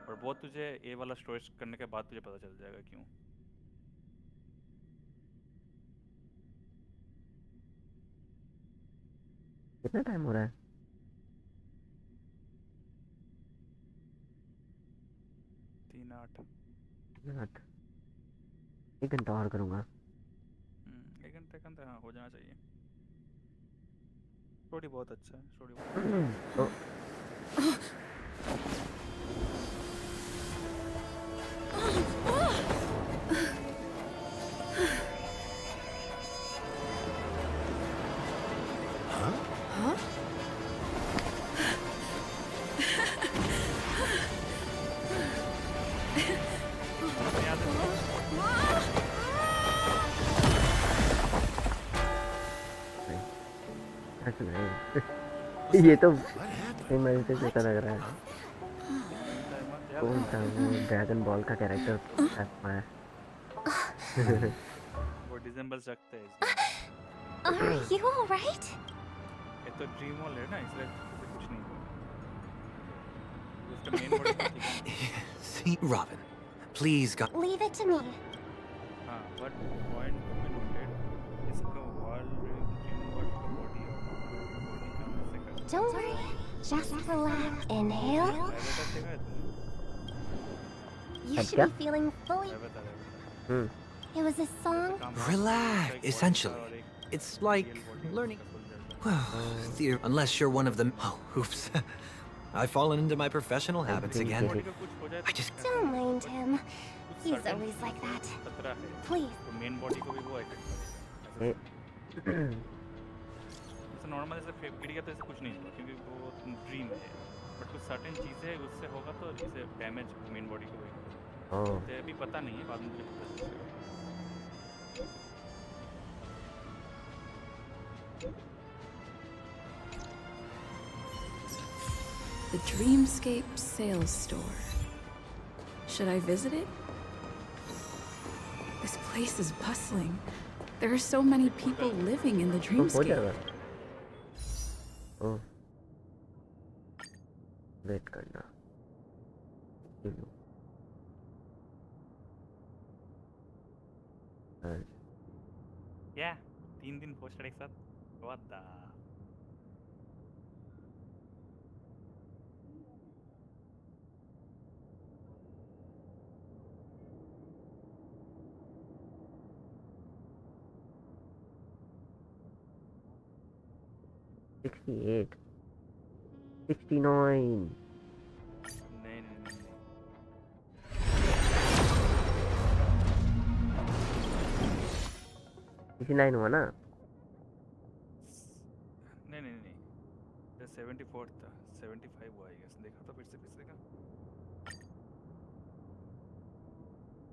और वो तुझे ये वाला स्टोरेज करने के बाद तुझे पता चल जाएगा क्यों कितना टाइम हो रहा है 3:08 1 घंटा और करूँगा 1 घंटे हाँ हो जाना चाहिए स्टोरी बहुत अच्छा है स्टोरी बहुत ये तो इमेजिन जैसा लग रहा है कौन था वो ड्रैगन बॉल का कैरेक्टर है वो डिसेंबल रखते हैं Are you alright? ये तो ड्रीम वॉल है ना इसलिए कुछ नहीं उसका main mode See, Robin, please, God. Leave it to me. What point to be noted? इसका wall ring dream world का body और body का ऐसे कर. Don't worry, just relax. Inhale. Avatar देखा है तूने? You should क्या? be feeling fully. Avatar. Hmm It was a song. Relax, essentially. It's like learning. Well, unless you're one of them. Oh, oops. I've fallen into my professional habits again. I just. Don't mind him. He's always like that. खतरा है. Please. तो main body को भी वो affect करेगा. ऐसे normal ऐसे पीढ़ी का तो ऐसे कुछ नहीं होगा क्योंकि वो dream है. But कुछ certain चीजें उससे होगा तो इसे damage main body को होगा. ओह तो अभी पता नहीं है बाद में मुझे पता चलेगा. The Dreamscape Sales Store. Should I visit it? This place is bustling. There are so many people living in the तो हो Dreamscape. जाएगा ओह वेट करना क्या 3 दिन पोस्टर एक साथ what the $68 $69 नहीं 69 हुआ ना नहीं 74 था 75 हुआ आई गेस देखा तो फिर से देखा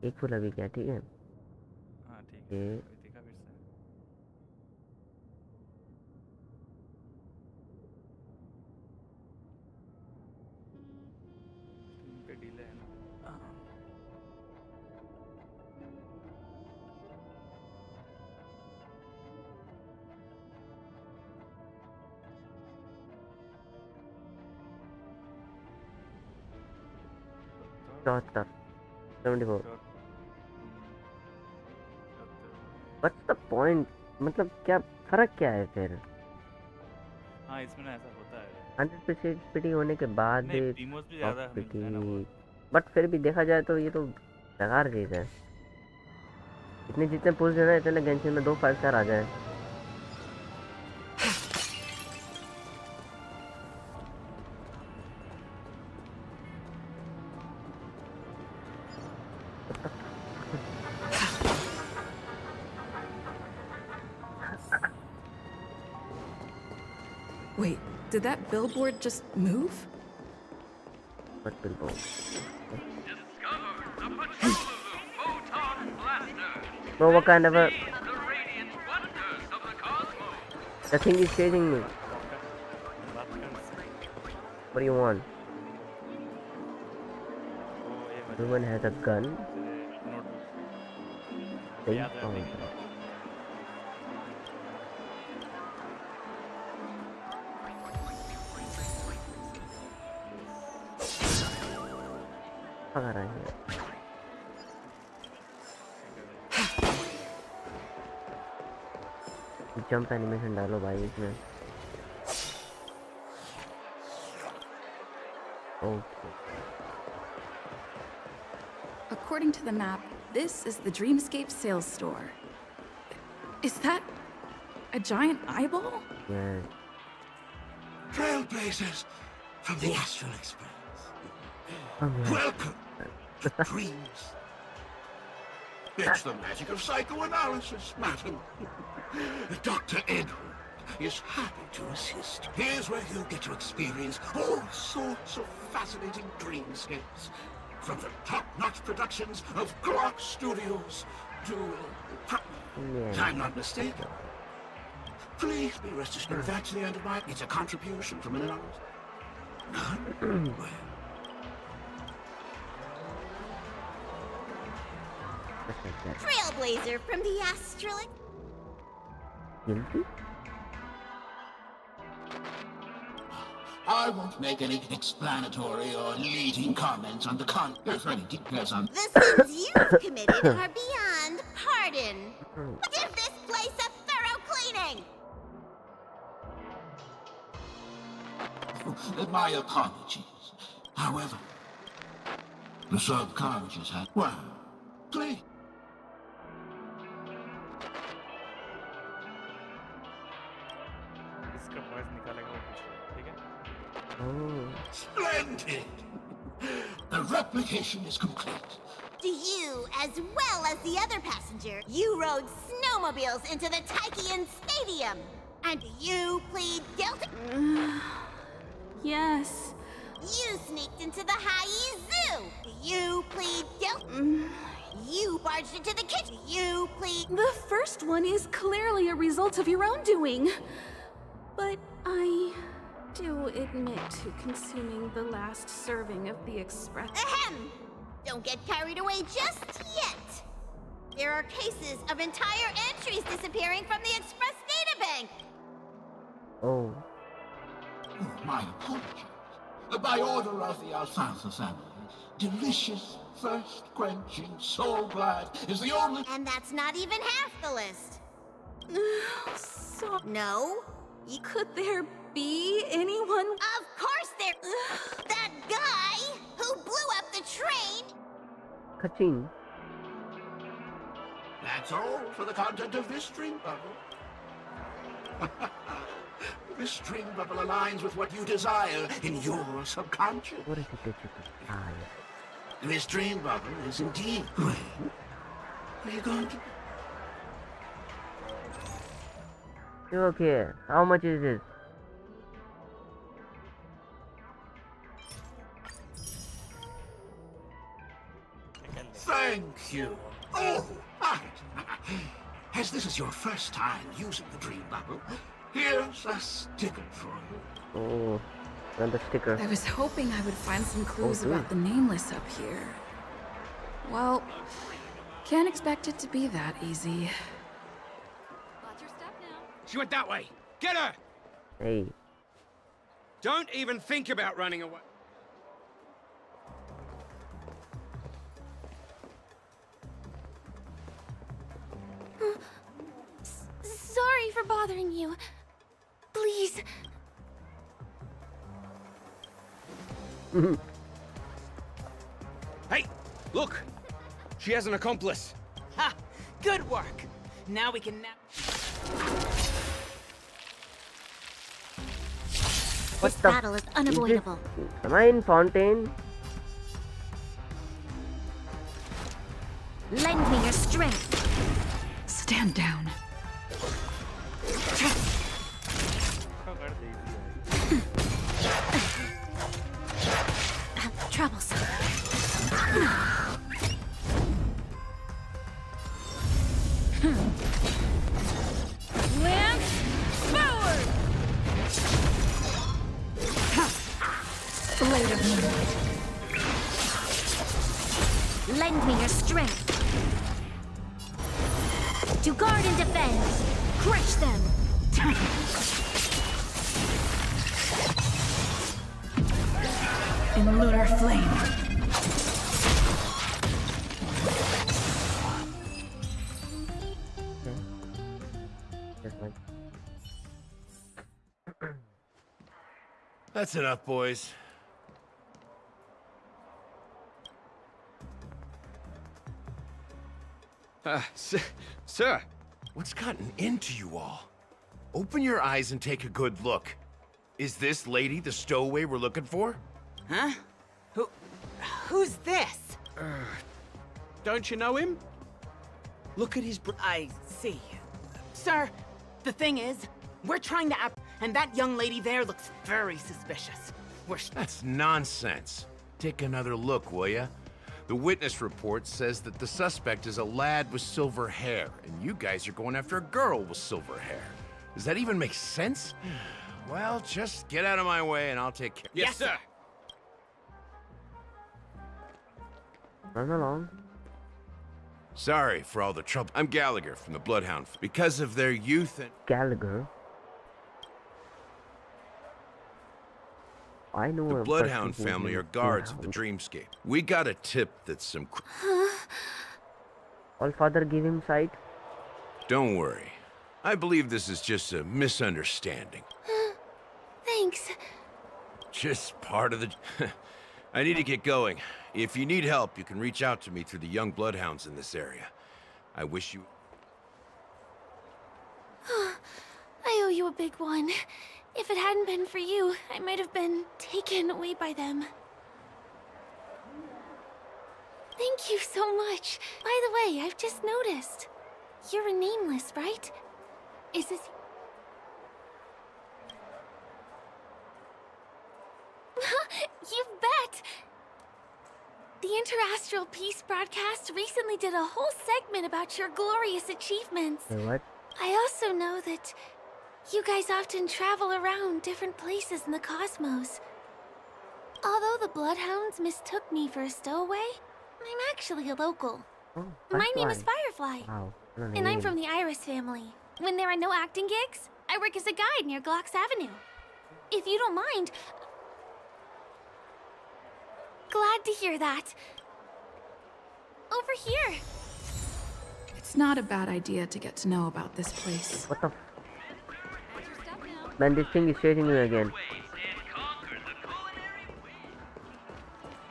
एक फुल अभी क्या ठीक है हाँ ठीक है ये अभी देखा फिर से इन पे डिले है ना चौहत्तर 74 व्हाट्स द पॉइंट मतलब क्या फर्क क्या है फिर हाँ इसमें ना ऐसा होता है 100% स्पीडी होने के बाद नहीं प्रीमोस भी ज़्यादा मिलता है ना वो बट फिर भी देखा जाए तो ये तो बेकार चीज़ है इतने जितने पुश देना इतने गेंशिन में 2 5 स्टार आ जाए Wait, did that billboard just move? What billboard? No, what kind of a... The thing is chasing me. What do you want? Everyone has a gun. They आ रहा है जंप एनिमेशन डालो भाई इसमें okay According to the map, this is the Dreamscape sales store. Is that a giant eyeball? Yeah. Trailblazers from the Astral Expanse. Welcome to dreams. It's the magic of psychoanalysis, madam. Dr. Edward is happy to assist. Here's where you get to experience all sorts of fascinating dreamscapes. From the top-notch productions of Glock Studios to... I'm not mistaken. Please be rest assured that's the end of my... It's a contribution from an artist. None? Well... Trailblazer from the Astral... Guilty? I won't make any explanatory or leading comments on the content for any details on... The sins you've committed are beyond pardon. Give this place a thorough cleaning! My apologies. However, the subconscious has... Well, please. इसका voice निकालेगा वो पूछ रहा है, ठीक है? Splendid! The replication is complete. Do you, as well as the other passenger, you rode snowmobiles into the Taikian Stadium? And do you plead guilty? Yes. You sneaked into the Hai Zoo. Do you plead guilty? You barged into the kitchen. Do you plead? The first one is clearly a result of your own doing. But I do admit to consuming the last serving of the express. Ahem! Don't get carried away just yet. There are cases of entire entries disappearing from the express databank. Oh. My apologies. By order of the Alfalfa family, delicious, thirst-quenching, soul glad is the only... And that's not even half the list. So... No? Could there be anyone? Of course there... That guy who blew up the train... Kaching. That's all for the content of this dream bubble. This dream bubble aligns with what you desire in your subconscious. What is it that you desire? This dream bubble is indeed real. Are you going to... Okay, how much is this? Thank you. Oh, right. As this is your first time using the dream bubble, here's a sticker for you. Oh, another sticker. I was hoping I would find some clues about the nameless up here. Well, can't expect it to be that easy. Watch your step now. She went that way. Get her! Hey. Don't even think about running away. Sorry for bothering you. Please. Hey, look! She has an accomplice. Ha! Good work. Now we can What This the battle is unavoidable. Am I in Fontaine? Lend me your strength. Stand down. Troublesome. Lance forward! Blade of moonlight. Lend me your strength. To guard and defend. Crush them. In lunar flame. That's enough, boys. Sir, what's gotten into you all? Open your eyes and take a good look. Is this lady the stowaway we're looking for? Huh? Who's this? Don't you know him? Look at his... I see. Sir, the thing is, we're trying to and that young lady there looks very suspicious. That's nonsense. Take another look, will ya? The witness report says that the suspect is a lad with silver hair, and you guys are going after a girl with silver hair. Does that even make sense? Well, just get out of my way and I'll take care. Yes, sir. Run along. Sorry for all the trouble. I'm Gallagher from the Bloodhound. Because of their youth and... Gallagher? I know The a Bloodhound person family who are guards of the Dreamscape. We got a tip that some... All father give him sight. don't worry. I believe this is just a misunderstanding. Thanks. Just part of the... I need to get going. If you need help, you can reach out to me through the young bloodhounds in this area. I wish you... I owe you a big one. If it hadn't been for you, I might have been taken away by them. Thank you so much. By the way, I've just noticed. You're a nameless, right? Is this... You bet! The Interastral Peace broadcast recently did a whole segment about your glorious achievements. Wait, what? I also know that you guys often travel around different places in the cosmos. Although the Bloodhounds mistook me for a stowaway, I'm actually a local. Oh, My name Firefly. is Firefly, Wow. what a and I'm name. from the Iris family. When there are no acting gigs, I work as a guide near Glocks Avenue. If you don't mind... Glad to hear that. Over here. It's not a bad idea to get to know about this place. What the Man, this thing is chasing me again.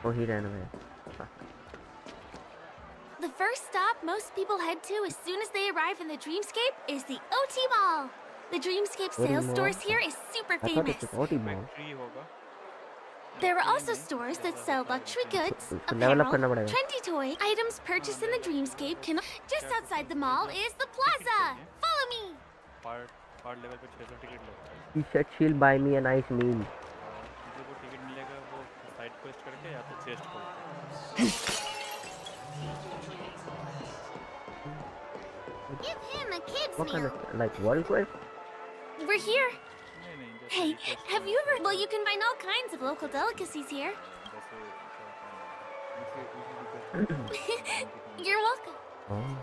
Oh, he ran away. The first stop most people head to as soon as they arrive in the Dreamscape is the OT Mall. The Dreamscape OT sales Mall? stores here is super I thought famous. it was OT Mall. There are also stores that sell luxury goods, Level up apparel, करना पड़ेगा. trendy toys. Items purchased in the Dreamscape can... Just outside the mall is the plaza. Follow me. Part level पे 600 ticket लगता है। He said she'll buy me a nice meal. मुझे वो ticket मिलेगा वो side quest करके या तो चेस्ट खोल Give him a kid's What kind meal. of, like, world quest? We're here. Hey, have you ever... Well, you can find all kinds of local delicacies here. You're welcome. Oh.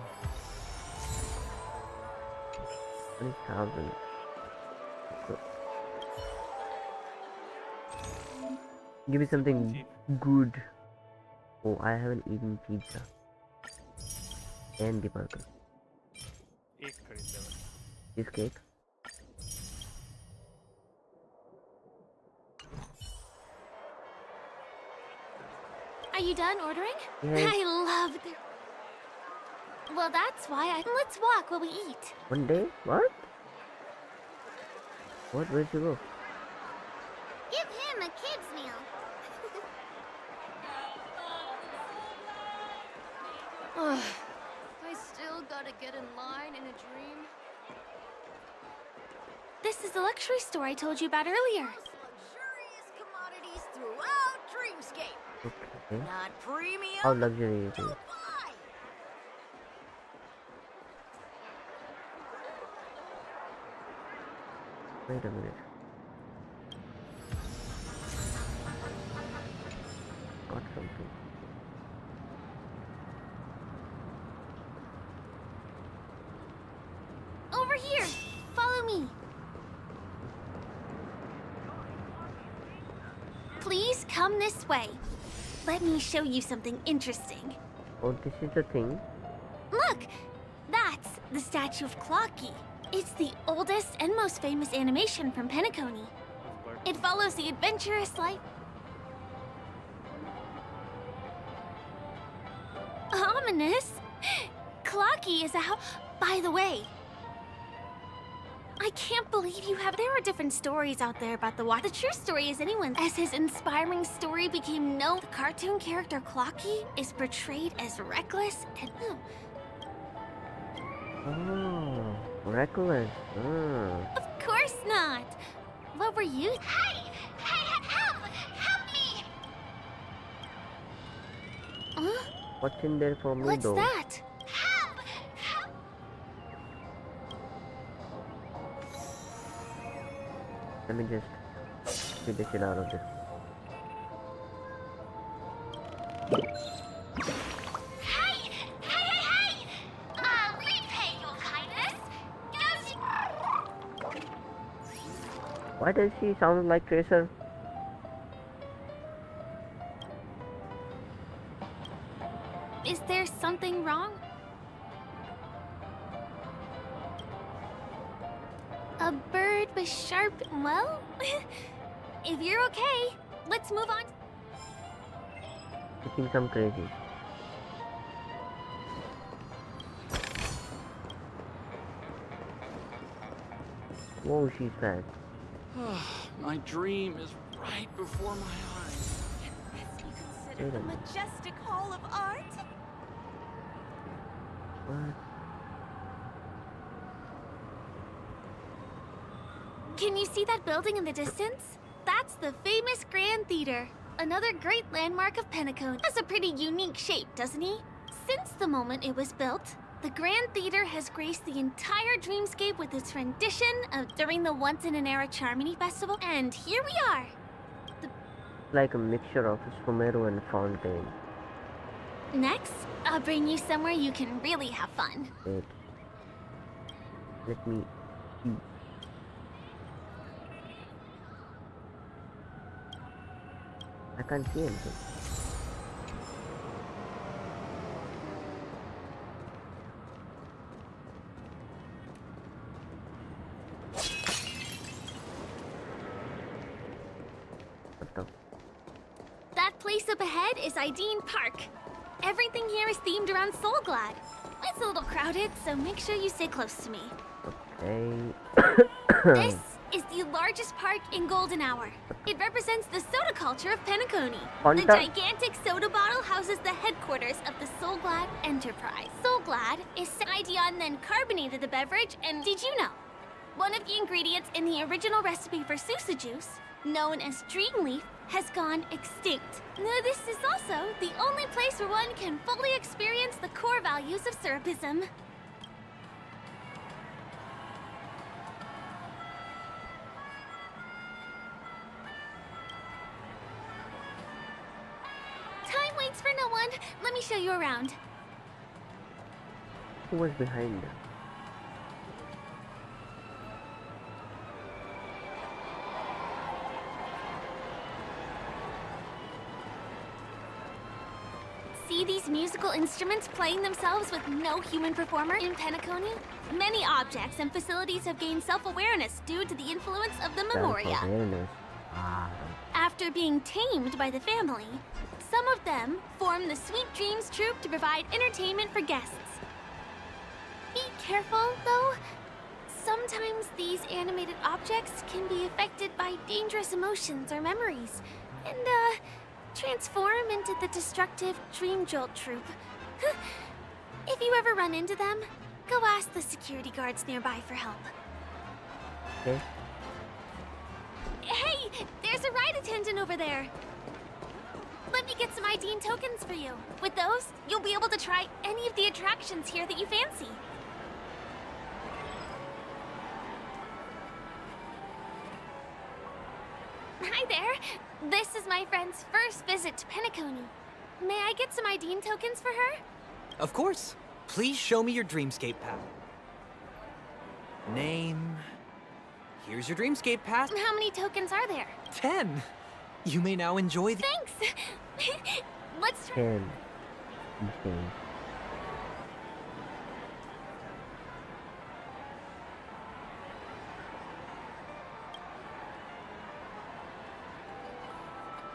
20,000. Give me something good. Oh, I haven't eaten pizza. And the burger. एक खरीद ले बस। This cake. Are you done ordering? Yes. I love the... Well, that's why I... Let's walk while we eat. One day? What? What? Where'd you go? Give him a kid's meal. I still gotta get in line in a dream. This is the luxury store I told you about earlier. Luxurious commodities throughout Dreamscape. Okay. Not premium. How luxury it is. Wait a minute. Got something. Over here. Follow me. Please come this way. Let me show you something interesting. Oh, this is the thing. Look! That's the statue of Clocky. It's the oldest and most famous animation from Penacony. It follows the adventurous life... Ominous? Clocky is a By the way, I can't believe you have... There are different stories out there about the watch. The true story is anyone's. As his inspiring story became known, the cartoon character Clocky is portrayed as reckless and... Oh, reckless. Oh. Of course not. What were you? Hey! Hey! Help! Help me! Huh? What's in there for me What's though? that? Help! Help! Let me just get the shit out of this. Hey! Hey! Hey! Hey! Repay your kindness. Why does she sound like Tracer? Is there something wrong? A bird with sharp... well... if you're okay, let's move on. Looking some crazy. Whoa, she's fast. My dream is right before my eyes. Considered a majestic hall of art? What? Can you see that building in the distance? That's the famous Grand Theater. Another great landmark of Penacone. Has a pretty unique shape, doesn't he? Since the moment it was built, the Grand Theater has graced the entire dreamscape with its rendition during the once-in-an-era Charmony Festival. And here we are. Like a mixture of Sumeru and Fontaine. Next, I'll bring you somewhere you can really have fun. Wait. Let me see. I can't see anything. That place up ahead is Ideen Park. Everything here is themed around Soul Glad. It's a little crowded, so make sure you stay close to me. Okay. This is the largest park in Golden Hour. It represents the soda culture of Penacone. The gigantic soda bottle houses the headquarters of the Soul Glad Enterprise. Soul Glad is Ideon then carbonated the beverage, and did you know? One of the ingredients in the original recipe for Susa juice, known as Dreamleaf, has gone extinct. Now, this is also the only place where one can fully experience the core values of syrupism. Time waits for no one. Let me show you around. Who was behind them? See these musical instruments playing themselves with no human performer in Penacone? Many objects and facilities have gained self-awareness due to the influence of the Memoria. After being tamed by the family, some of them form the Sweet Dreams Troupe to provide entertainment for guests. Be careful, though. Sometimes these animated objects can be affected by dangerous emotions or memories, and, transform into the destructive Dream Jolt Troupe. If you ever run into them, go ask the security guards nearby for help. Okay. Hey, there's a ride attendant over there. Let me get some Ideen tokens for you. With those, you'll be able to try any of the attractions here that you fancy. Hi there. This is my friend's first visit to Penacone. May I get some Ideen tokens for her? Of course. Please show me your Dreamscape pass. Name. Here's your Dreamscape pass. How many tokens are there? 10. You may now enjoy the... Thanks. Let's try... 10. Okay.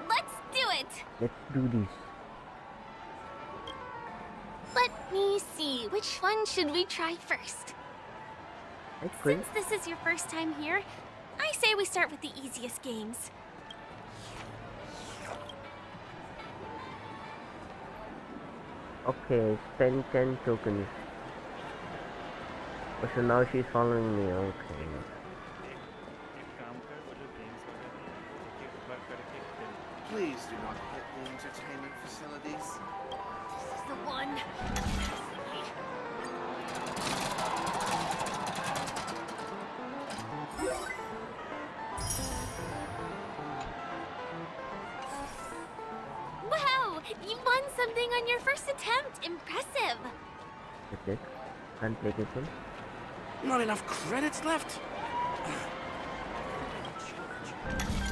Let's do it. Let's do this. Let me see. Which one should we try first? Since this is your first time here, I say we start with the easiest games. Okay, spend 10 tokens. Oh, so now she's following me, okay. Please do not hit the entertainment facilities. This is the one. Wow! You won something on your first attempt. Impressive. That's it. Can't play this one. Not enough credits left.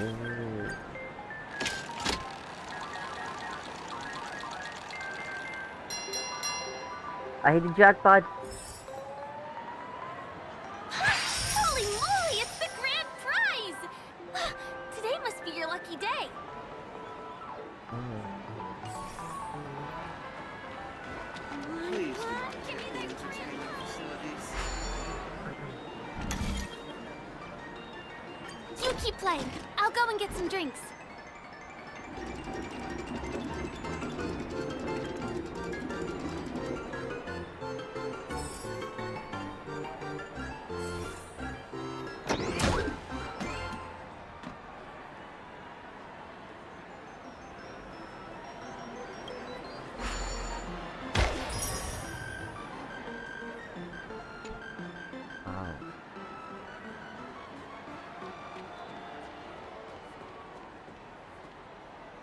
Oh. I hit the jackpot. Holy moly! keep playing. I'll go and get some drinks.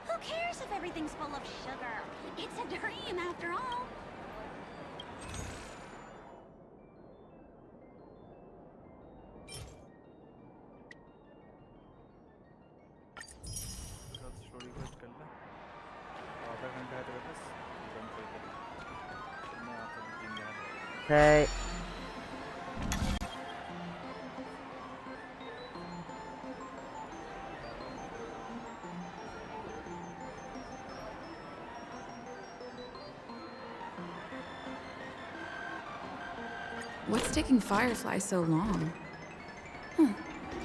Who cares if everything's full of sugar? It's a dream after all. Story को कर ले आधा घंटा है तेरे पास बंद कर दे मैं आता हूँ 3 जने Hey. What's taking Firefly so long?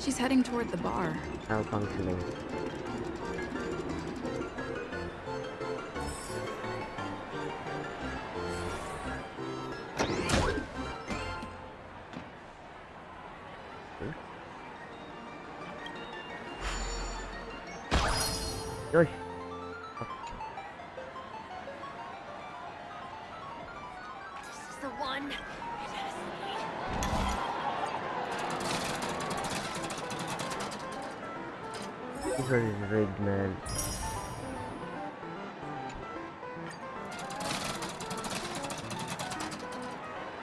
She's heading toward the bar. Malfunctioning. Yosh. This is the one. This one is rigged, man.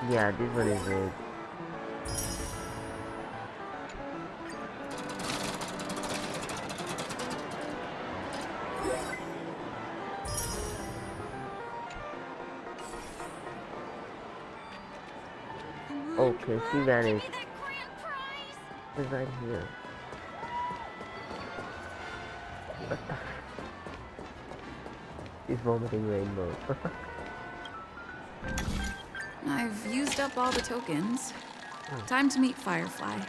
Yeah, this one is rigged. Okay, she vanished. She's right here. What the? She's vomiting rainbow. I've used up all the tokens. Time to meet Firefly.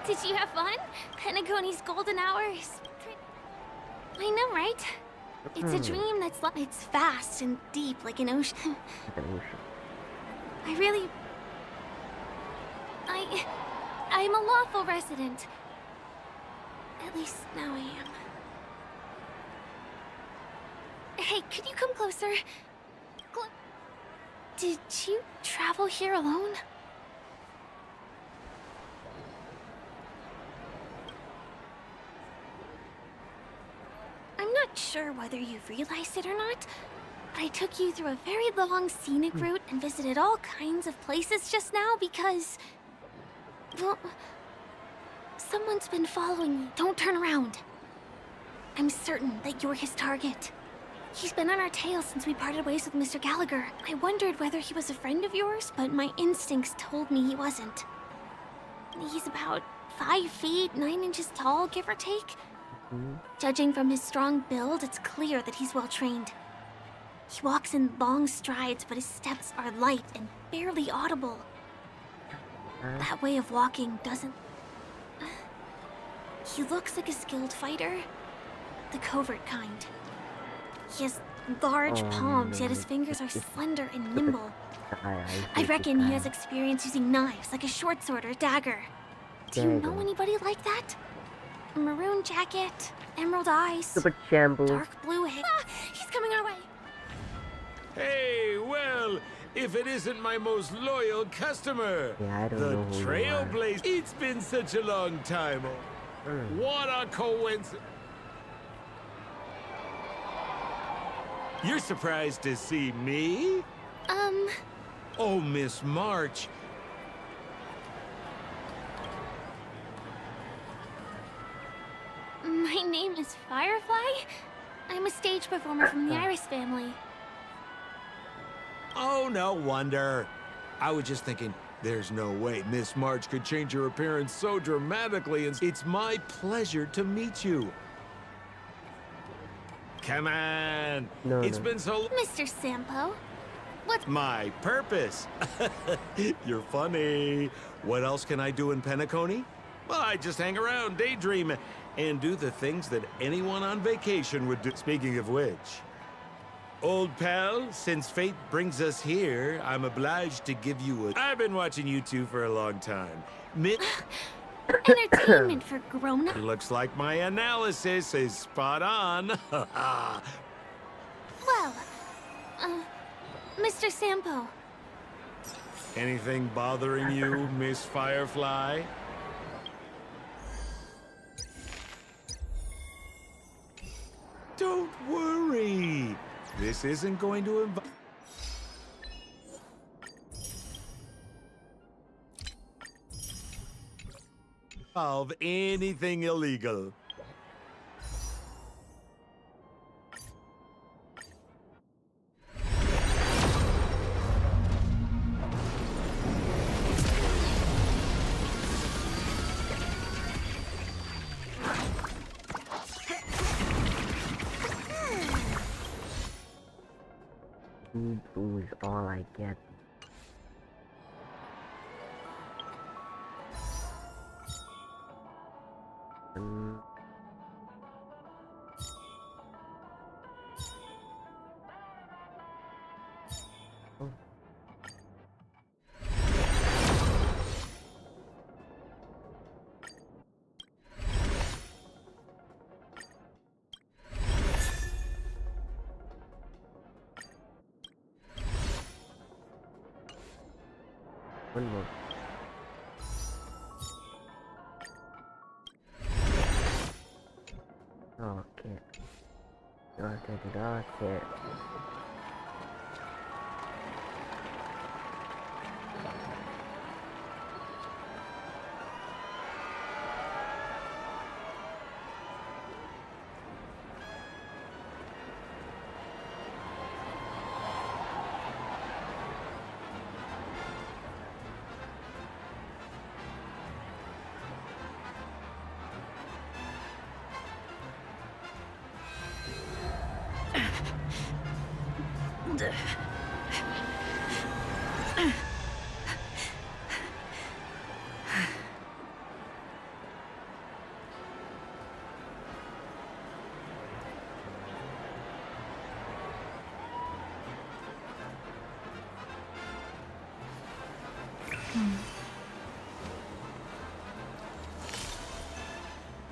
Did you have fun? Penacony's golden hours. I know, right? It's a dream it's vast and deep like an ocean. I'm a lawful resident. At least now I am. Hey, could you come closer? Did you travel here alone? I'm not sure whether you've realized it or not, but I took you through a very long scenic route and visited all kinds of places just now because... well, someone's been following you. Don't turn around. I'm certain that you're his target. He's been on our tail since we parted ways with Mr. Gallagher. I wondered whether he was a friend of yours, but my instincts told me he wasn't. He's about 5 feet, 9 inches tall, give or take. Judging from his strong build, it's clear that he's well trained. He walks in long strides, but his steps are light and barely audible. That way of walking doesn't... He looks like a skilled fighter. The covert kind. He has large palms, yet his fingers are slender and nimble. I reckon he has experience using knives, like a short sword or dagger. Do you know anybody like that? A maroon jacket, emerald eyes, Stupid shampoo. dark blue hair. Ah, he's coming our way. Hey, well, if it isn't my most loyal customer, Yeah, I don't the know who you are. Trailblazer. It's been such a long time. What a coincidence. You're surprised to see me? Oh, Miss March. My name is Firefly. I'm a stage performer from the Iris family. Oh, no wonder. I was just thinking, There's no way Miss March could change her appearance so dramatically, and it's my pleasure to meet you. Come on. It's been so Mr. Sampo, what's my purpose. You're funny. What else can I do in Penacony? Well, I just hang around, daydream, and do the things that anyone on vacation would do. Speaking of which, old pal, since fate brings us here, I'm obliged to give you a... I've been watching you two for a long time. entertainment for grown-ups? Looks like my analysis is spot on. Well, Mr. Sampo. Anything bothering you, Miss Firefly? Don't worry. This isn't going to involve anything illegal. Boo is all I get. One more. Okay. Okay.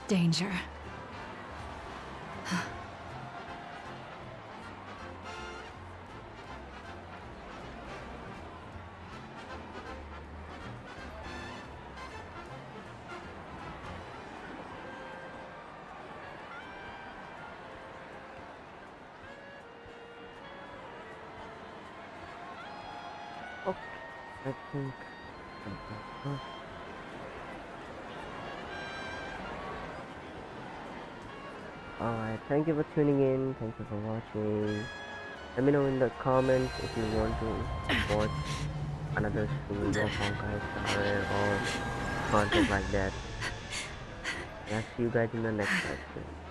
Danger. I think. Alright, thank you for tuning in, thank you for watching. Let me know in the comments if you want to watch another series of Honkai Star Rail or content like that. I'll see you guys in the next episode.